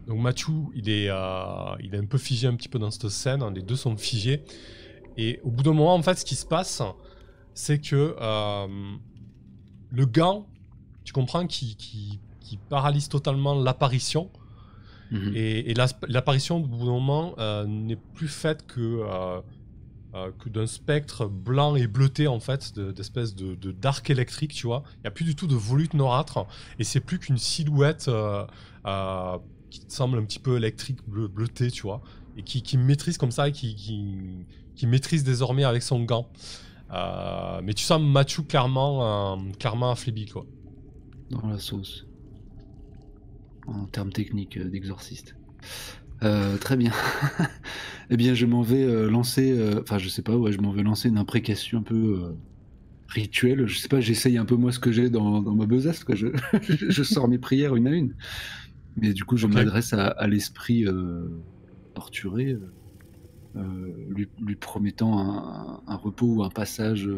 Donc Mathieu, il est un peu figé un petit peu dans cette scène, les deux sont figés. Et au bout d'un moment, en fait, ce qui se passe, c'est que le gant, tu comprends, qui paralyse totalement l'apparition. Et l'apparition, au bout d'un moment, n'est plus faite que d'un spectre blanc et bleuté, en fait, d'espèce d'arc électrique, tu vois. Il n'y a plus du tout de volutes noirâtres, et c'est plus qu'une silhouette qui semble un petit peu électrique, bleutée, tu vois, et qui maîtrise comme ça, et qui maîtrise désormais avec son gant. Mais tu sens Mathieu clairement affaibli, quoi. Dans la sauce. En termes techniques d'exorciste. Très bien. Eh bien, je m'en vais lancer, enfin, je sais pas, ouais, je m'en vais lancer une imprécation un peu rituelle. Je sais pas, j'essaye un peu moi ce que j'ai dans ma besace, quoi. Je sors mes prières une à une. Mais du coup, je Ok. m'adresse à l'esprit torturé, lui promettant un repos ou un passage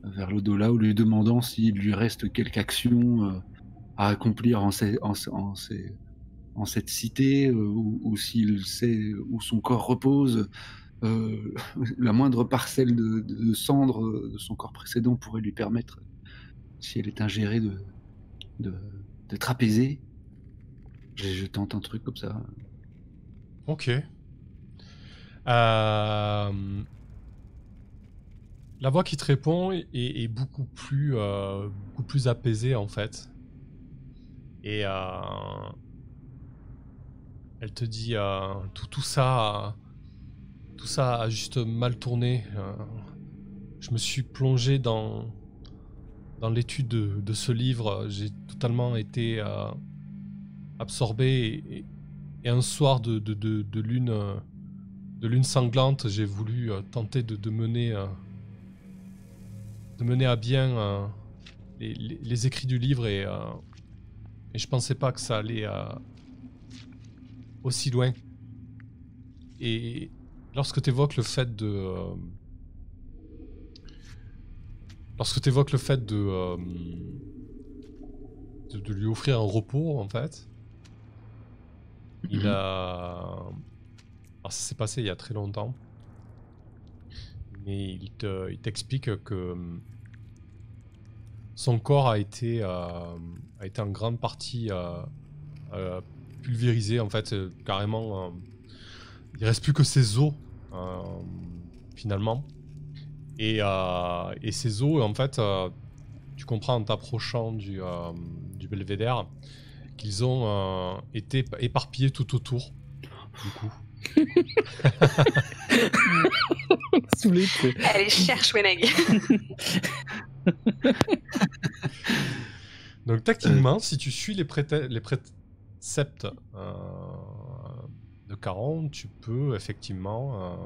vers l'au-delà, ou lui demandant s'il lui reste quelque action à accomplir en cette cité, ou s'il sait où son corps repose. Euh, la moindre parcelle de cendre de son corps précédent pourrait lui permettre, si elle est ingérée, de, d'être apaisée. Je tente un truc comme ça. Ok. La voix qui te répond est beaucoup plus apaisée en fait. Et elle te dit tout ça a juste mal tourné. Je me suis plongé dans l'étude de ce livre. J'ai totalement été absorbé et un soir de lune sanglante, j'ai voulu tenter de mener à bien les écrits du livre et je pensais pas que ça allait aussi loin. Et lorsque tu évoques le fait de lui offrir un repos, en fait, il a... Alors, ça s'est passé il y a très longtemps, mais il t'explique que son corps a été en grande partie pulvérisé, en fait, carrément. Il reste plus que ses os, finalement. Et ces os, en fait, tu comprends en t'approchant du belvédère qu'ils ont été éparpillés tout autour, du coup. Saoulé, Allez, cherche Weneg. Donc techniquement, si tu suis les préceptes de Caron, tu peux effectivement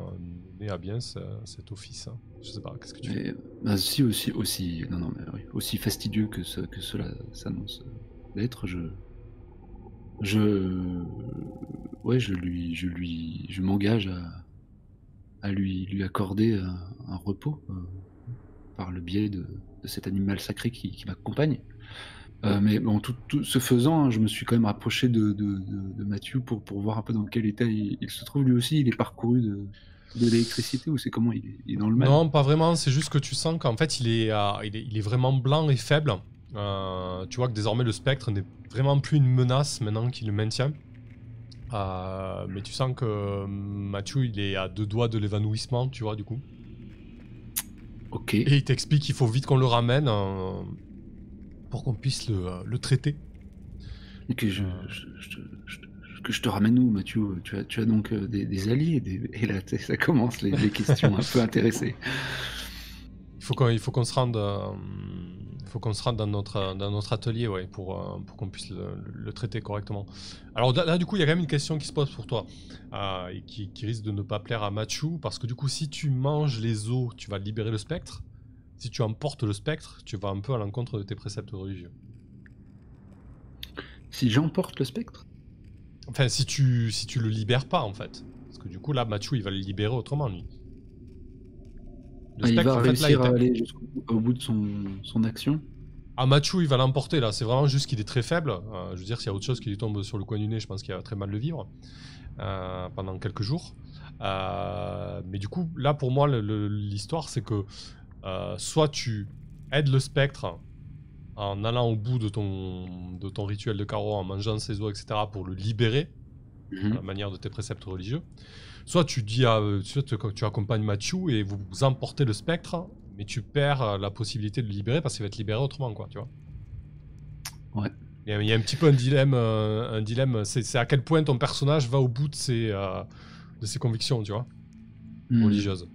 mener à bien cet office. Hein. Je sais pas, qu'est-ce que tu fais? Bah, si, aussi, non, mais oui, aussi fastidieux que cela s'annonce d'être, je m'engage à lui accorder un repos par le biais de cet animal sacré qui m'accompagne. Mais bon, tout ce faisant, hein, je me suis quand même rapproché de Mathieu pour voir un peu dans quel état il se trouve. Lui aussi, il est parcouru de l'électricité, ou c'est comment il est dans le mal? Non, pas vraiment, c'est juste que tu sens qu'en fait il est vraiment blanc et faible. Tu vois que désormais le spectre n'est vraiment plus une menace maintenant qu'il le maintient. Mais tu sens que Mathieu il est à 2 doigts de l'évanouissement, tu vois, du coup. Ok. Et il t'explique qu'il faut vite qu'on le ramène pour qu'on puisse le traiter. Et que je te ramène où, Mathieu? Tu as donc des alliés, et là ça commence les questions un peu intéressées. Il faut qu'on se rende dans notre atelier, ouais, pour qu'on puisse le traiter correctement. Alors là, du coup, il y a quand même une question qui se pose pour toi et qui risque de ne pas plaire à Mathieu, parce que du coup, si tu manges les os, tu vas libérer le spectre. Si tu emportes le spectre, tu vas un peu à l'encontre de tes préceptes religieux. Si j'emporte le spectre? Enfin, si tu le libères pas, en fait. Parce que du coup, là, Mathieu, il va le libérer autrement, lui. Il va réussir à aller jusqu'au bout de son action? Ah, Mathieu, il va l'emporter, là. C'est vraiment juste qu'il est très faible. Je veux dire, s'il y a autre chose qui lui tombe sur le coin du nez, je pense qu'il va très mal le vivre pendant quelques jours. Mais du coup, là, pour moi, l'histoire, c'est que soit tu aides le spectre en allant au bout de ton rituel de Caro, en mangeant ses os, etc., pour le libérer, à la manière de tes préceptes religieux. Soit tu dis tu accompagnes Mathieu et vous emportez le spectre, mais tu perds la possibilité de le libérer parce qu'il va être libéré autrement, quoi, tu vois. Ouais. Il y a un petit peu un dilemme, c'est à quel point ton personnage va au bout de ses convictions, tu vois, religieuses.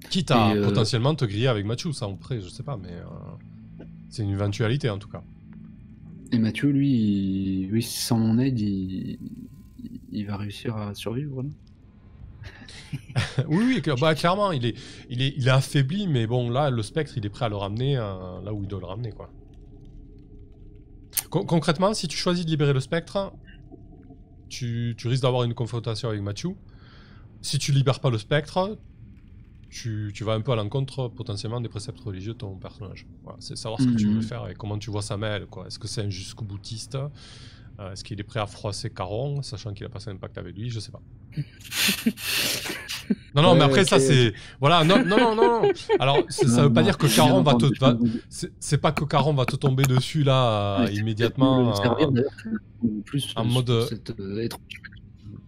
Quitte à potentiellement te griller avec Mathieu, ça après, je sais pas, mais c'est une éventualité en tout cas. Et Mathieu, lui, sans mon aide, il va réussir à survivre, non? Oui, clairement, il est affaibli, mais bon, là, le spectre, il est prêt à le ramener là où il doit le ramener, quoi. Concrètement, si tu choisis de libérer le spectre, tu risques d'avoir une confrontation avec Mathieu. Si tu libères pas le spectre, tu vas un peu à l'encontre potentiellement des préceptes religieux de ton personnage. Voilà, c'est savoir ce que tu veux faire et comment tu vois Samael, quoi. Est-ce que c'est un jusqu'au boutiste? Est-ce qu'il est prêt à froisser Caron, sachant qu'il a passé un pacte avec lui? Je sais pas. Non, mais après, ça, c'est... Voilà, non. Alors, ça veut pas dire que Caron va te... C'est pas que Caron va te tomber dessus, là, immédiatement. En mode...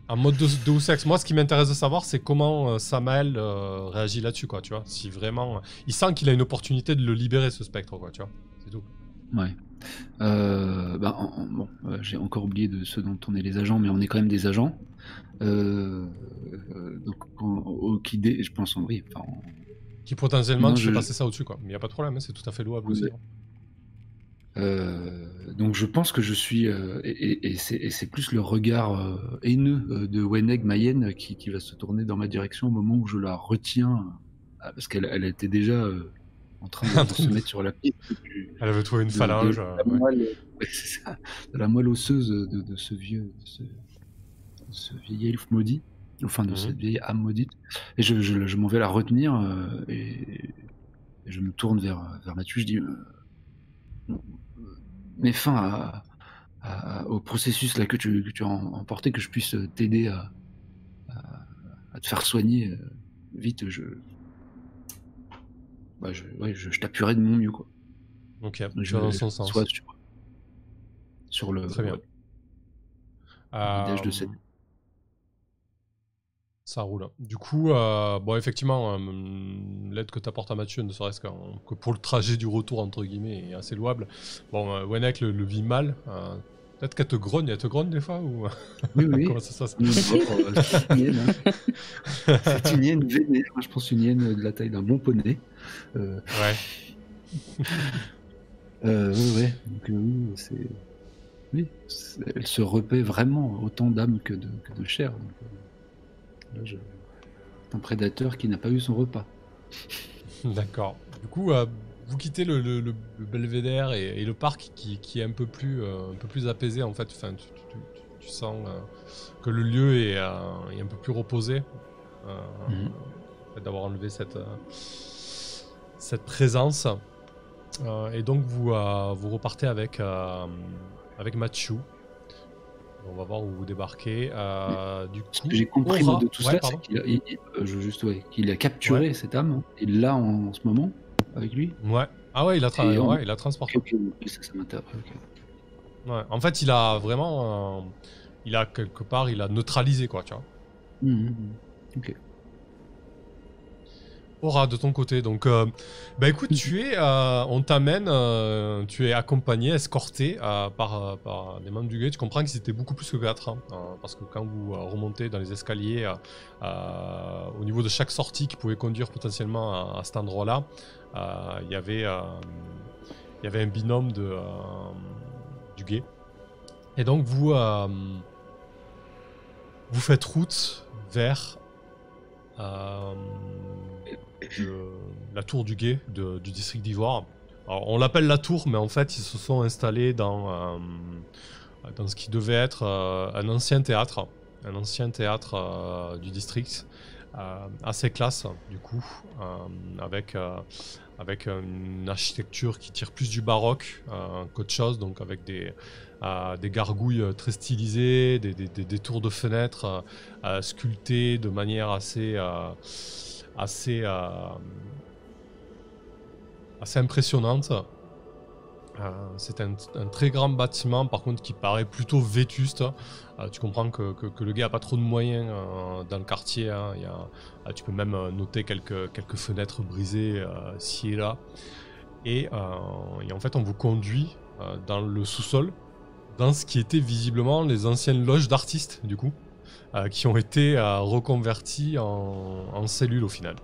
En mode Deus Ex. Moi, ce qui m'intéresse de savoir, c'est comment Samael réagit là-dessus, quoi, tu vois. Si vraiment... Il sent qu'il a une opportunité de le libérer, ce spectre, quoi, tu vois. C'est tout. Ouais. J'ai encore oublié de ce dont on est les agents, mais on est quand même des agents. Donc, je pense, oui. Qui potentiellement, tu fais passer ça au-dessus, quoi. Mais il n'y a pas de problème, hein, c'est tout à fait louable aussi. Donc je pense que je suis et c'est plus le regard haineux de Weneg Mayenne qui va se tourner dans ma direction au moment où je la retiens parce qu'elle était déjà en train de se mettre sur la piste. Elle avait trouvé une phalange. C'est ça, de la moelle osseuse de ce vieil elfe maudit, enfin de cette vieille âme maudite. Et je m'en vais la retenir et je me tourne vers Mathieu. Je dis mets fin au processus là que tu as emporté, que je puisse t'aider à te faire soigner vite. Je t'appuierai de mon mieux, quoi. Ok, je vais dans son sens. Sur le... Très bien. L'idée de cette... Ça roule. Du coup, effectivement, l'aide que tu apportes à Mathieu, ne serait-ce que pour le trajet du retour, entre guillemets, est assez louable. Bon, Weneg le vit mal. Peut-être qu'elle te grogne. Elle te grogne des fois ou... Oui. Comment ça se passe? C'est une hyène vénère. Je pense une hyène de la taille d'un bon poney. Ouais. Ouais. Donc, oui, elle se repaît vraiment autant d'âme que de chair. Donc, là, un prédateur qui n'a pas eu son repas. D'accord. Du coup, vous quittez le belvédère et le parc qui est un peu plus apaisé en fait. Enfin, tu sens que le lieu est un peu plus reposé d'avoir enlevé cette présence. Et donc vous repartez avec Mathieu. On va voir où vous débarquez. Du coup, ce que j'ai compris de tout ça, c'est qu'il a capturé cette âme. Il l'a en ce moment avec lui. Ouais. Ah ouais, il a transporté. Okay, ça m'intéresse. Okay. Ouais. En fait, il a vraiment, il a neutralisé, quoi, tu vois. Ok. Aura, de ton côté, donc, écoute, on t'amène, tu es accompagné, escorté par des membres du guet. Tu comprends qu'ils étaient beaucoup plus que 4, hein, parce que quand vous remontez dans les escaliers, au niveau de chaque sortie qui pouvait conduire potentiellement à cet endroit-là, il y avait un binôme du guet. Et donc vous faites route vers la tour du guet du district d'Ivoire. Alors, on l'appelle la tour, mais en fait ils se sont installés dans ce qui devait être un ancien théâtre du district, assez classe du coup, avec une architecture qui tire plus du baroque qu'autre chose, donc avec des gargouilles très stylisées, des tours de fenêtres sculptées de manière assez impressionnante. C'est un très grand bâtiment, par contre, qui paraît plutôt vétuste. Tu comprends que le gars n'a pas trop de moyens dans le quartier. Hein. Tu peux même noter quelques fenêtres brisées ci et là. Et en fait, on vous conduit dans le sous-sol, dans ce qui était visiblement les anciennes loges d'artistes, du coup, qui ont été reconverties en cellules au final.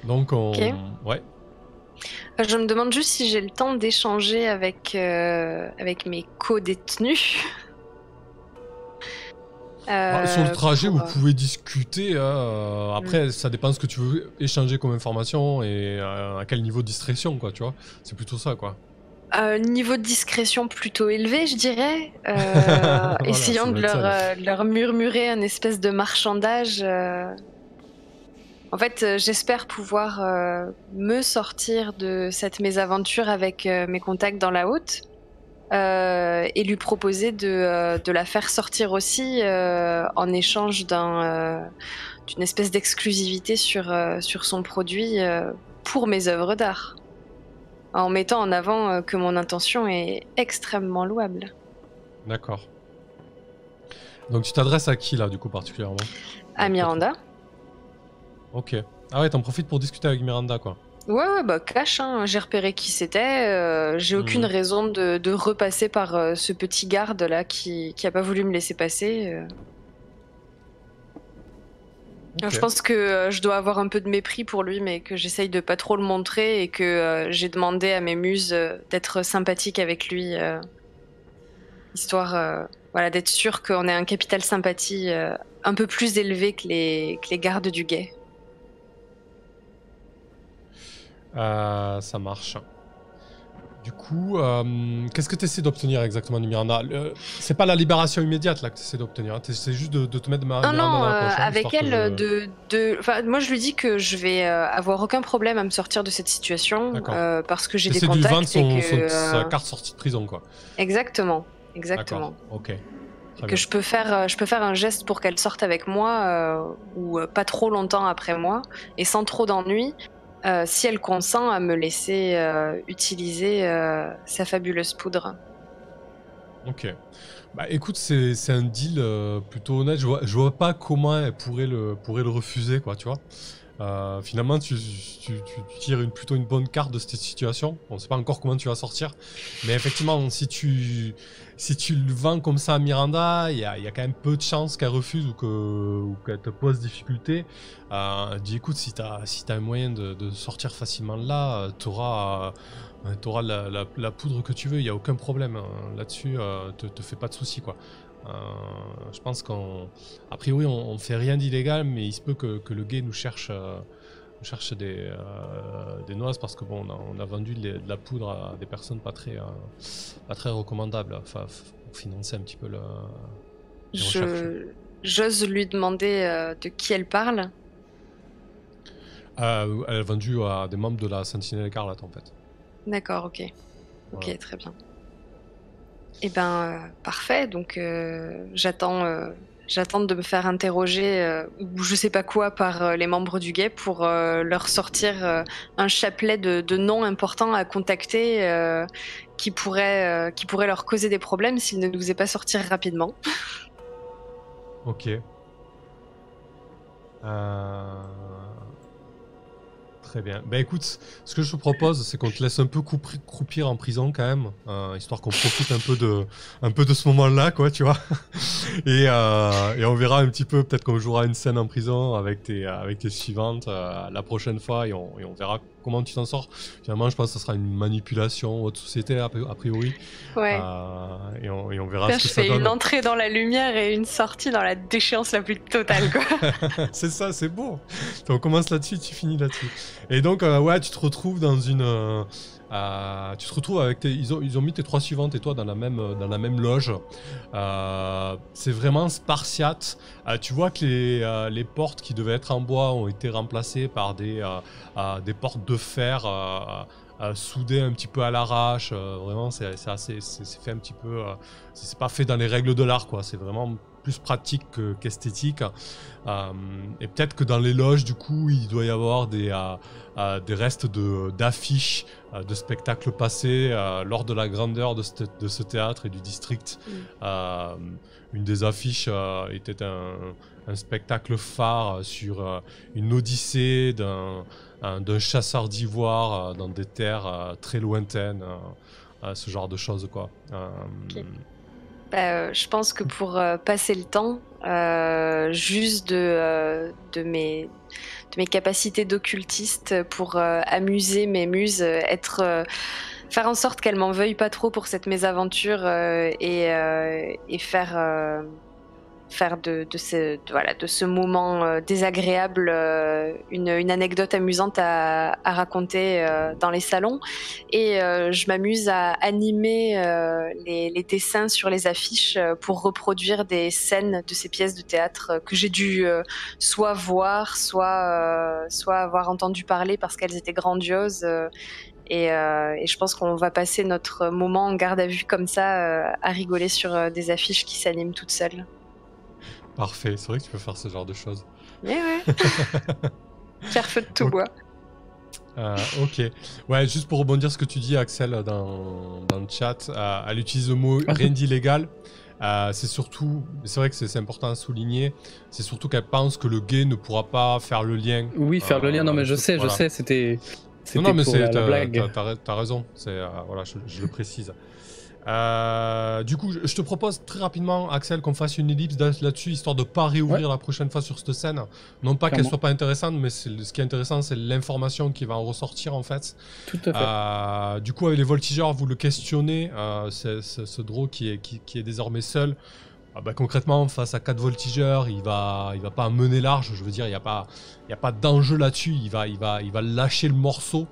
Donc, Okay. Ouais. Je me demande juste si j'ai le temps d'échanger avec mes co-détenus. Sur le trajet, vous pouvez discuter. Après, ça dépend de ce que tu veux échanger comme information et à quel niveau de discrétion, quoi, tu vois. C'est plutôt ça, quoi. Niveau de discrétion plutôt élevé, je dirais. Voilà, essayant ça de doit être leur murmurer un espèce de marchandage. En fait, j'espère pouvoir me sortir de cette mésaventure avec mes contacts dans la haute. Et lui proposer de la faire sortir aussi en échange d'une espèce d'exclusivité sur son produit pour mes œuvres d'art, en mettant en avant que mon intention est extrêmement louable. D'accord. Donc tu t'adresses à qui là, du coup, particulièrement? À Miranda. Ok. Ah ouais, t'en profites pour discuter avec Miranda, quoi. Ouais, bah cash, hein. J'ai repéré qui c'était. J'ai aucune raison de repasser par ce petit garde là qui a pas voulu me laisser passer. Ok. Je pense que je dois avoir un peu de mépris pour lui, mais que j'essaye de pas trop le montrer et que j'ai demandé à mes muses d'être sympathique avec lui, histoire voilà, d'être sûr qu'on ait un capital sympathie un peu plus élevé que les gardes du guet. Ça marche. Du coup, qu'est-ce que tu essaies d'obtenir exactement de Miranda? C'est pas la libération immédiate là que tu essaies d'obtenir, tu essaies juste de te mettre Miranda Non, dans la poche. avec elle, Enfin, moi je lui dis que je vais avoir aucun problème à me sortir de cette situation parce que j'ai des contacts. C'est de lui vendre sa carte sortie de prison, quoi. Exactement. Ok. Et que je peux faire un geste pour qu'elle sorte avec moi ou pas trop longtemps après moi et sans trop d'ennui. Si elle consent à me laisser utiliser sa fabuleuse poudre. Ok. Bah écoute, c'est un deal plutôt honnête. Je vois pas comment elle pourrait le refuser, quoi, tu vois. Finalement, tu tires plutôt une bonne carte de cette situation. On sait pas encore comment tu vas sortir. Mais effectivement, si tu le vends comme ça à Miranda, il y a quand même peu de chances qu'elle refuse ou qu'elle te pose difficulté. Dis écoute, si t'as un moyen de sortir facilement de là, t'auras la poudre que tu veux, il n'y a aucun problème là-dessus, te fais pas de soucis, quoi. Je pense a priori on fait rien d'illégal, mais il se peut que le guet nous cherche des noix parce que bon, on a vendu de la poudre à des personnes pas très recommandables, enfin, pour financer un petit peu les recherches. J'ose lui demander de qui elle parle. Elle a vendu à des membres de la Sentinelle Écarlate, en fait. D'accord, ok. Ok, Voilà. très bien. Eh ben, parfait. Donc, j'attends de me faire interroger ou je sais pas quoi par les membres du guet pour leur sortir un chapelet de noms importants à contacter qui pourrait leur causer des problèmes s'ils ne nous faisaient pas sortir rapidement. Ok. Très bien. Bah écoute, ce que je te propose, c'est qu'on te laisse un peu croupir en prison quand même, histoire qu'on profite un peu de ce moment-là, quoi, tu vois. Et on verra un petit peu, peut-être qu'on jouera une scène en prison avec tes suivantes la prochaine fois, et on verra comment tu t'en sors. Finalement, je pense que ce sera une manipulation haute société a priori. Ouais. Et on verra Là, ce que ça donne. Je fais une entrée dans la lumière et une sortie dans la déchéance la plus totale, quoi. C'est ça, c'est beau. On commence là-dessus, tu finis là-dessus. Et donc, ouais, tu te retrouves dans une... tu te retrouves avec ils ont mis tes trois suivantes et toi dans la même loge. C'est vraiment spartiate. Tu vois que les portes qui devaient être en bois ont été remplacées par des portes de fer soudées un petit peu à l'arrache. Vraiment, c'est fait un petit peu... c'est pas fait dans les règles de l'art, quoi. C'est vraiment plus pratique qu'esthétique. Et peut-être que dans les loges, du coup, il doit y avoir des restes d'affiches de spectacles passés lors de la grandeur de ce théâtre et du district. Une des affiches était un spectacle phare sur une odyssée d'un chasseur d'ivoire dans des terres très lointaines, ce genre de choses, quoi. Okay. Je pense que pour passer le temps, juste de mes capacités d'occultiste pour amuser mes muses, faire en sorte qu'elles m'en veuillent pas trop pour cette mésaventure et faire de ce moment désagréable une anecdote amusante à raconter dans les salons. Et je m'amuse à animer les dessins sur les affiches pour reproduire des scènes de ces pièces de théâtre que j'ai dû soit voir, soit avoir entendu parler parce qu'elles étaient grandioses. Et je pense qu'on va passer notre moment en garde à vue comme ça, à rigoler sur des affiches qui s'animent toutes seules. Parfait, c'est vrai que tu peux faire ce genre de choses. Mais ouais. Faire feu de tout bois. Ok. Ouais, juste pour rebondir ce que tu dis, Axel, dans le chat, elle utilise le mot rien d'illégal. C'est vrai que c'est important à souligner, c'est surtout qu'elle pense que le gay ne pourra pas faire le lien. Oui, faire le lien, non mais je sais, c'était non, mais pour la blague. T'as raison, voilà, je le précise. Du coup, je te propose très rapidement, Axel, qu'on fasse une ellipse là-dessus, histoire de pas réouvrir la prochaine fois sur cette scène. Non pas qu'elle soit pas intéressante, mais ce qui est intéressant, c'est l'information qui va en ressortir en fait. Tout à fait. Du coup, avec les voltigeurs, vous le questionnez, ce draw qui est désormais seul. Concrètement, face à 4 voltigeurs, il va pas mener large. Je veux dire, il y a pas d'enjeu là-dessus. Il va lâcher le morceau.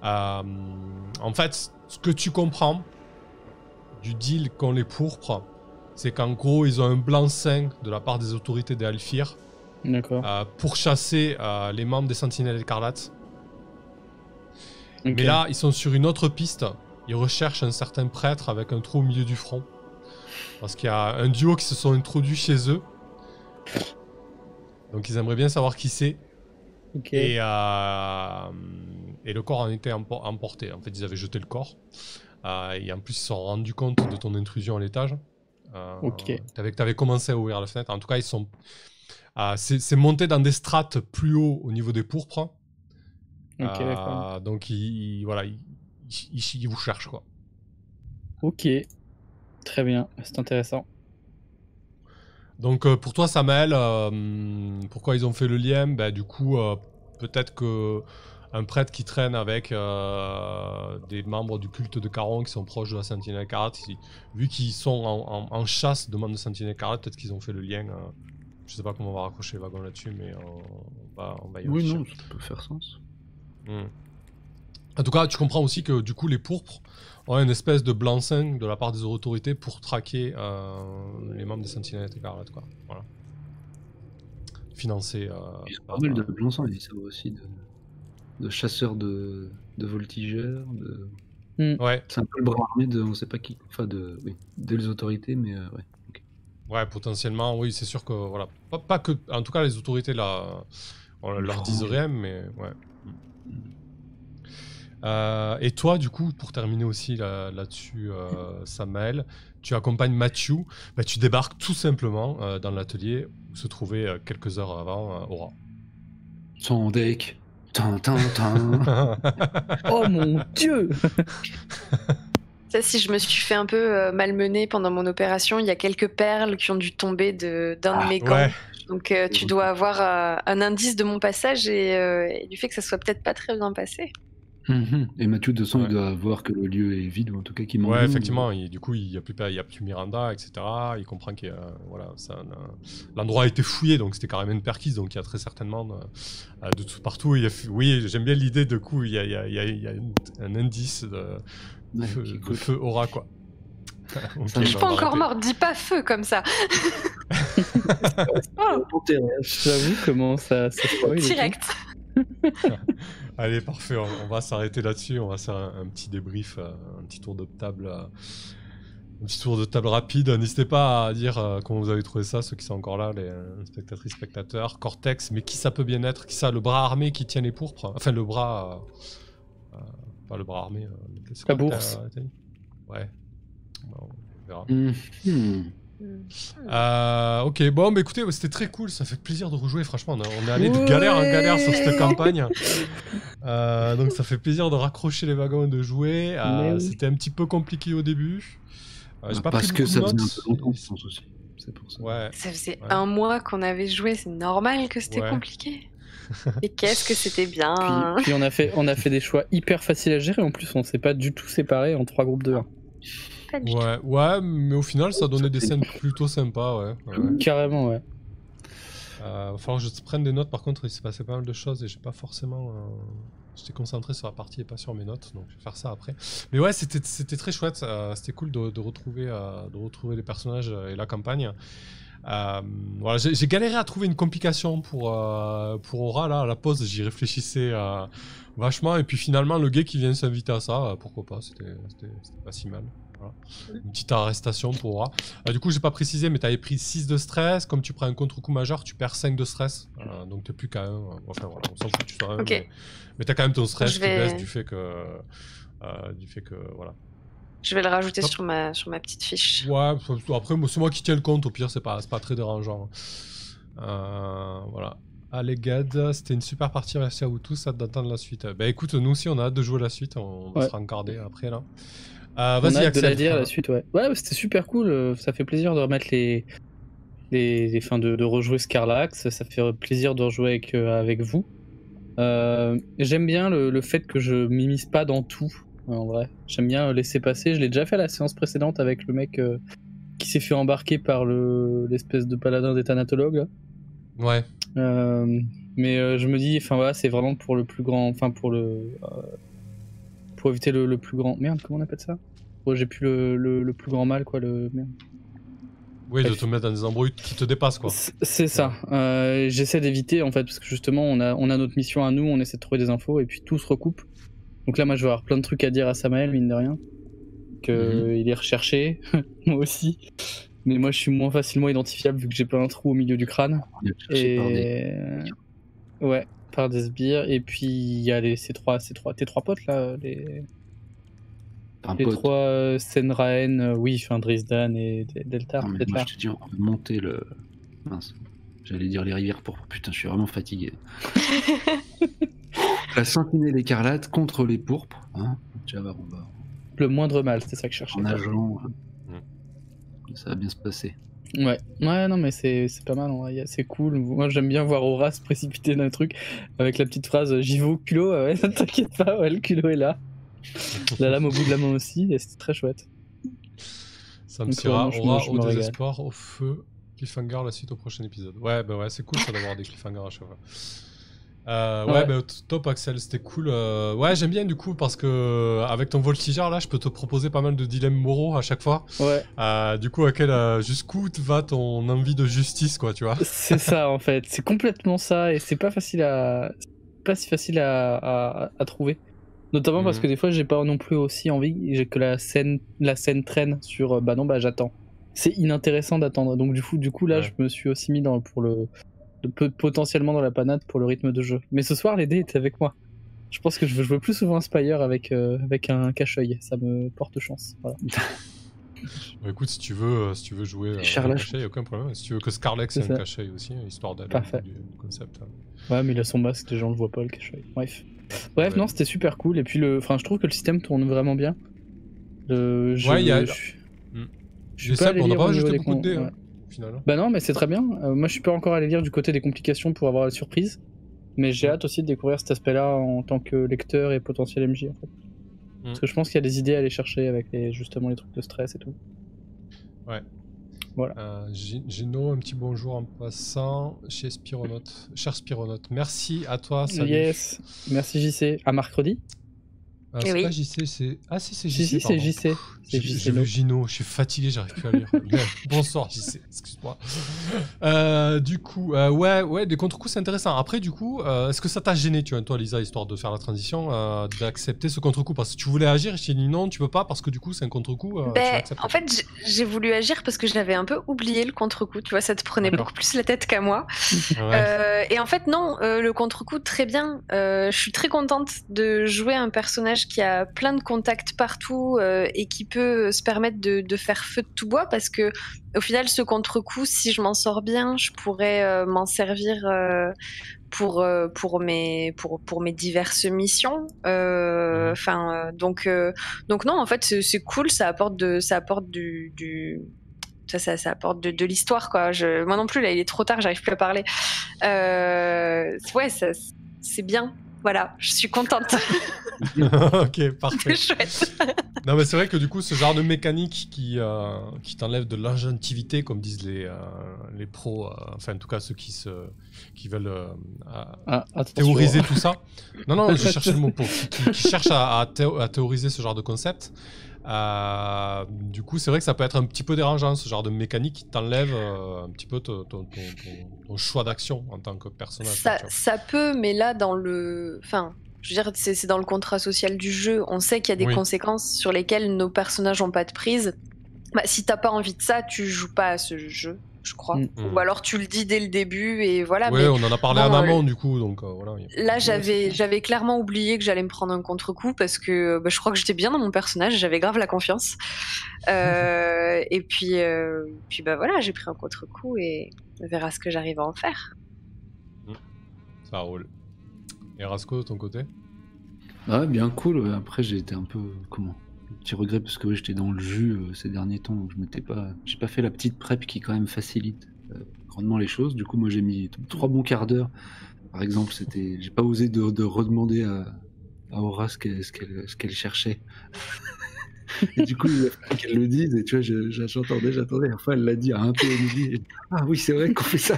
En fait, ce que tu comprends du deal qu'ont les pourpres, c'est qu'en gros, ils ont un blanc-seing de la part des autorités des Alfir pour chasser les membres des Sentinelles Écarlates. Okay. Mais là, ils sont sur une autre piste. Ils recherchent un certain prêtre avec un trou au milieu du front. Parce qu'il y a un duo qui se sont introduits chez eux. Donc ils aimeraient bien savoir qui c'est. Okay. Et le corps en était emporté. En fait, ils avaient jeté le corps. Et en plus, ils se sont rendus compte de ton intrusion à l'étage. T'avais commencé à ouvrir la fenêtre. En tout cas, ils sont... c'est monté dans des strates plus haut au niveau des pourpres. Donc, ils vous cherchent, quoi. Ok. Très bien, c'est intéressant. Donc, pour toi, Samael, pourquoi ils ont fait le lien ? Du coup, peut-être que... un prêtre qui traîne avec des membres du culte de Caron qui sont proches de la Sentinelle Écarlate, vu qu'ils sont en chasse de membres de Sentinelle Écarlate, peut-être qu'ils ont fait le lien. Je sais pas comment on va raccrocher les wagons là-dessus, mais on va y réfléchir. Oui, non, ça peut faire sens. En tout cas, tu comprends aussi que du coup, les pourpres ont une espèce de blanc-seing de la part des autorités pour traquer les membres des Sentinelles Écarlates, quoi. Voilà. Financé. Il y a pas mal de blanc-seing, ils savent aussi de chasseurs de voltigeurs, Ouais. C'est un peu le bras armé de on sait pas qui, enfin des autorités, mais ouais. Okay. Ouais, potentiellement, oui, c'est sûr que voilà, pas que, en tout cas les autorités là, on leur disent rien, mais ouais. Et toi, du coup, pour terminer aussi là-dessus, Samael, tu accompagnes Mathieu, tu débarques tout simplement dans l'atelier où se trouvait quelques heures avant Aura. Son deck. Oh mon Dieu. Ça, si je me suis fait un peu malmener pendant mon opération, il y a quelques perles qui ont dû tomber d'un de mes gants. Ouais. Donc tu dois avoir un indice de mon passage et du fait que ça soit peut-être pas très bien passé. Et Mathieu de sang, il doit voir que le lieu est vide, ou en tout cas qu'il manque. Ouais, effectivement, du coup, il n'y a plus Miranda, etc. Il comprend que l'endroit a été fouillé, donc c'était carrément une perquise, donc il y a très certainement de tout partout. Oui, j'aime bien l'idée, de coup, il y a un indice de feu aura, quoi. Okay, je suis pas encore morte, dis pas feu comme ça. J'avoue comment ça spoil. Direct. Allez, parfait, on va s'arrêter là-dessus, on va faire un petit débrief, un petit tour de table rapide. N'hésitez pas à dire comment vous avez trouvé ça, ceux qui sont encore là, les spectatrices, spectateurs. Cortex, mais qui ça peut bien être ? Qui ça ? Le bras armé qui tient les pourpres ? Enfin, le bras... pas le bras armé. La bourse. Ouais. Bon, on verra. Ok, bon, écoutez, c'était très cool, ça fait plaisir de rejouer, franchement, on est allé de galère en galère sur cette campagne, donc ça fait plaisir de raccrocher les wagons et de jouer. C'était un petit peu compliqué au début, J'ai pas Parce pris que beaucoup ça de faisait un notes. peu longtemps, je pense aussi. C'est pour ça. Ouais. Ça faisait Ouais. 1 mois qu'on avait joué, c'est normal que c'était Ouais. compliqué. Et qu'est-ce que c'était bien. Puis on a fait des choix hyper faciles à gérer. En plus, on s'est pas du tout séparés en 3 groupes de 1. Pas du tout. Ouais, mais au final, ça donnait des scènes plutôt sympas, ouais. Carrément, ouais. Va falloir que je prenne des notes, par contre, il s'est passé pas mal de choses et j'ai pas forcément. J'étais concentré sur la partie et pas sur mes notes, donc je vais faire ça après. Mais ouais, c'était très chouette, c'était cool de retrouver les personnages et la campagne. Voilà, j'ai galéré à trouver une complication pour Aura, là, à la pause, j'y réfléchissais vachement, et puis finalement, le gars qui vient s'inviter à ça, pourquoi pas, c'était pas si mal. Voilà. Une petite arrestation pour Aura. Du coup, j'ai pas précisé, mais t'avais pris 6 de stress. Comme tu prends un contre-coup majeur, tu perds 5 de stress. Donc t'es plus qu'à 1. Enfin voilà, on s'en fout, tu sois 1. Ok. Mais t'as quand même ton stress Je qui vais- baisse du fait que voilà. Je vais le rajouter Hop. sur ma petite fiche. Ouais, après, c'est moi qui tiens le compte, au pire, c'est pas très dérangeant. Voilà. Allez, Gad, c'était une super partie, merci à vous tous, hâte d'entendre la suite. Bah écoute, nous aussi, on a hâte de jouer la suite, on va se rencarder après, là. On a Vas-y, hâte de Axel. la dire la suite, ouais. Ouais, c'était super cool. Ça fait plaisir de remettre les fins de rejouer Scarlax. Ça fait plaisir de rejouer avec vous. J'aime bien le fait que je m'immisce pas dans tout. En vrai, j'aime bien laisser passer. Je l'ai déjà fait à la séance précédente avec le mec qui s'est fait embarquer par l'espèce de paladin des thanatologues. Là. Ouais. Mais je me dis, enfin voilà, c'est vraiment pour le plus grand, enfin pour éviter le plus grand. Merde, comment on appelle ça? J'ai plus le plus grand mal, quoi. Merde. Oui, de te mettre dans des embrouilles qui te dépassent, quoi. C'est ça. J'essaie d'éviter, en fait, parce que justement, on a notre mission à nous, on essaie de trouver des infos, et puis tout se recoupe. Donc là, moi, je vais avoir plein de trucs à dire à Samael, mine de rien. Il est recherché, moi aussi. Mais moi, je suis moins facilement identifiable vu que j'ai pas un trou au milieu du crâne. Ouais, par des sbires. Et puis, il y a tes trois potes, là, les 3 Senraen, oui, enfin Drisdan et Delta. Non, mais moi, je te dis, on va monter le... Mince. J'allais dire les rivières pour... Putain, je suis vraiment fatigué. La sentinelle écarlate contre les pourpres. Hein, tu vas voir, on va... Le moindre mal, c'était ça que je cherchais. En nageant, ça va bien se passer. Ouais, non, mais c'est pas mal, c'est cool. Moi, j'aime bien voir Aura se précipiter d'un truc avec la petite phrase j'y vais au culot. Ouais, t'inquiète pas, ouais, le culot est là. La lame au bout de la main aussi, et c'était très chouette. Ça me sera Aura au désespoir, au feu, cliffhanger, la suite au prochain épisode. Ouais, bah ouais, c'est cool ça d'avoir des cliffhangers à chaque fois. Ouais, bah, top Axel, c'était cool. Ouais, j'aime bien du coup parce que avec ton voltigeur là, je peux te proposer pas mal de dilemmes moraux à chaque fois. Ouais. Du coup, jusqu'où va ton envie de justice, quoi, tu vois. C'est ça en fait, c'est complètement ça et c'est pas si facile à trouver. Notamment parce que des fois, j'ai pas non plus aussi envie que la scène traîne sur bah non, j'attends. C'est inintéressant d'attendre. Donc du coup là, je me suis aussi mis potentiellement dans la panade pour le rythme de jeu. Mais ce soir, les dés étaient avec moi. Je pense que je veux jouer plus souvent un Spire avec un cache-œil. Ça me porte chance. Voilà. Bah, écoute, si tu veux jouer un cache-œil, aucun problème. Si tu veux que Scarlax ait un cache-œil aussi, histoire d'aller du concept. Ouais, mais il a son masque, les gens le voient pas, le cache-œil. Bref, non, c'était super cool. Et puis, je trouve que le système tourne vraiment bien. Je suis pas allé lire au niveau des beaucoup de dés, final. Bah non, mais c'est très bien. Moi, je suis pas encore allé lire du côté des complications pour avoir la surprise. Mais j'ai hâte aussi de découvrir cet aspect-là en tant que lecteur et potentiel MJ, en fait. Parce que je pense qu'il y a des idées à aller chercher avec justement les trucs de stress et tout. Ouais. Voilà. Gino, un petit bonjour en passant chez Spironaute. Cher Spironaute, merci à toi. Salut. Yes. Merci JC. À mercredi. C'est pas JC, c'est... Ah si, c'est JC, si, c'est JC. J'ai lu Gino, je suis fatigué, j'arrive plus à lire. Bonsoir JC, excuse-moi. Du coup, ouais, des contre-coups c'est intéressant. Après du coup, est-ce que ça t'a gêné, toi Lisa, histoire de faire la transition, d'accepter ce contre-coup? Parce que tu voulais agir, je t'ai dit non, tu peux pas, parce que du coup c'est un contre-coup. En fait, j'ai voulu agir parce que je l'avais un peu oublié le contre-coup, tu vois, ça te prenait beaucoup plus la tête qu'à moi. Et en fait non, le contre-coup très bien. Je suis très contente de jouer un personnage personnage qui a plein de contacts partout et qui peut se permettre de faire feu de tout bois, parce que au final, ce contre-coup, si je m'en sors bien, je pourrais m'en servir pour mes diverses missions. Donc non, en fait, c'est cool, ça apporte ça apporte ça apporte de l'histoire, quoi. Moi non plus, là, il est trop tard, j'arrive plus à parler. Ouais, c'est bien. Voilà, je suis contente. Ok, parfait. C'est chouette. Non, mais c'est vrai que du coup, ce genre de mécanique qui t'enlève de l'inventivité, comme disent les pros, enfin en tout cas ceux qui veulent théoriser tout ça. Non, je cherchais le mot pour qui cherchent à théoriser ce genre de concept. Du coup, c'est vrai que ça peut être un petit peu dérangeant, ce genre de mécanique qui t'enlève un petit peu ton choix d'action en tant que personnage. Ça peut, mais là, je veux dire, c'est dans le contrat social du jeu. On sait qu'il y a des conséquences sur lesquelles nos personnages n'ont pas de prise. Bah, si t'as pas envie de ça, tu joues pas à ce jeu, je crois. Ou alors tu le dis dès le début et voilà. Ouais, mais on en a parlé en amont du coup, donc voilà. Là, j'avais clairement oublié que j'allais me prendre un contre-coup parce que je crois que j'étais bien dans mon personnage, j'avais grave la confiance. Et puis voilà, j'ai pris un contre-coup et on verra ce que j'arrive à en faire. Ça roule. Et Rasco, de ton côté? Ouais, bien cool. Après, j'ai été un peu petit regret parce que j'étais dans le jus ces derniers temps, donc j'ai pas fait la petite prep qui quand même facilite grandement les choses. Du coup, moi j'ai mis 3 bons quarts d'heure. Par exemple, j'ai pas osé de redemander à Aura ce qu'elle cherchait. Et du coup, il a fallu qu'elle le dise, et tu vois, j'attendais. Enfin, elle l'a dit à un peu au midi. Ah oui, c'est vrai qu'on fait ça.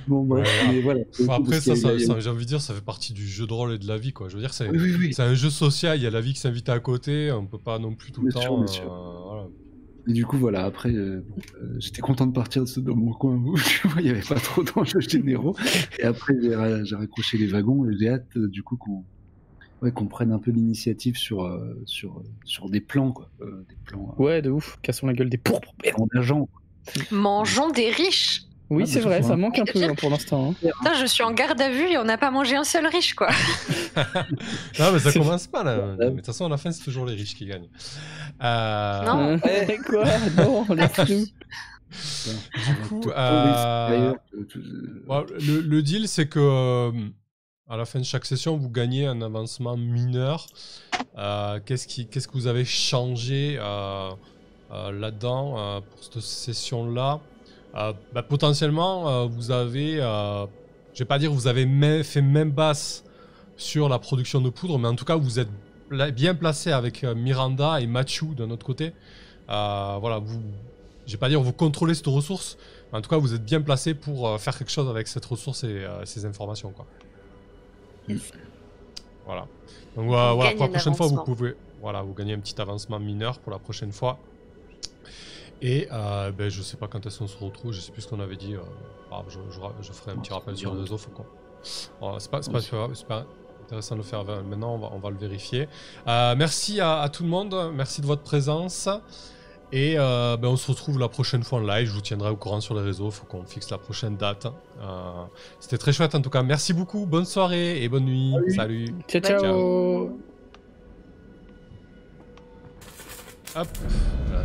Bon, bref, mais voilà. Après, ça, j'ai envie de dire, ça fait partie du jeu de rôle et de la vie, quoi. Je veux dire, c'est un jeu social, il y a la vie qui s'invite à côté, on peut pas non plus tout le temps. Bien sûr. Voilà. Et du coup, voilà, après, j'étais content de partir de mon coin où tu vois, il n'y avait pas trop d'enjeux généraux. Et après, j'ai raccroché les wagons et j'ai hâte, du coup, qu'on prenne un peu l'initiative sur des plans, quoi. Des plans, ouais, de ouf. Cassons la gueule des pourpres. D'argent. Mangeons des riches. Oui, c'est vrai, ça manque un peu pour l'instant. Putain, je suis en garde à vue et on n'a pas mangé un seul riche, quoi. Non, mais ça commence pas, là. Mais de toute façon, à la fin, c'est toujours les riches qui gagnent. Non. Quoi? Non, laisse-nous. Du coup, le deal, c'est que à la fin de chaque session, vous gagnez un avancement mineur. Qu'est-ce que vous avez changé là-dedans pour cette session-là? Potentiellement, vous avez, je vais pas dire vous avez fait même basse sur la production de poudre, mais en tout cas, vous êtes bien placé avec Miranda et Machu de notre côté. Voilà, je vais pas dire vous contrôlez cette ressource, mais en tout cas, vous êtes bien placé pour faire quelque chose avec cette ressource et ces informations, quoi. Voilà. Donc voilà, pour la prochaine fois, vous pouvez, vous gagnez un petit avancement mineur pour la prochaine fois. Et je sais pas quand est-ce qu'on se retrouve, je sais plus ce qu'on avait dit. Je ferai un petit rappel sur le réseau. C'est pas intéressant de le faire maintenant, on va le vérifier. Merci à tout le monde, merci de votre présence. Et on se retrouve la prochaine fois en live, je vous tiendrai au courant sur les réseaux, il faut qu'on fixe la prochaine date. C'était très chouette en tout cas, merci beaucoup, bonne soirée et bonne nuit. Salut. Ciao. Hop. Voilà.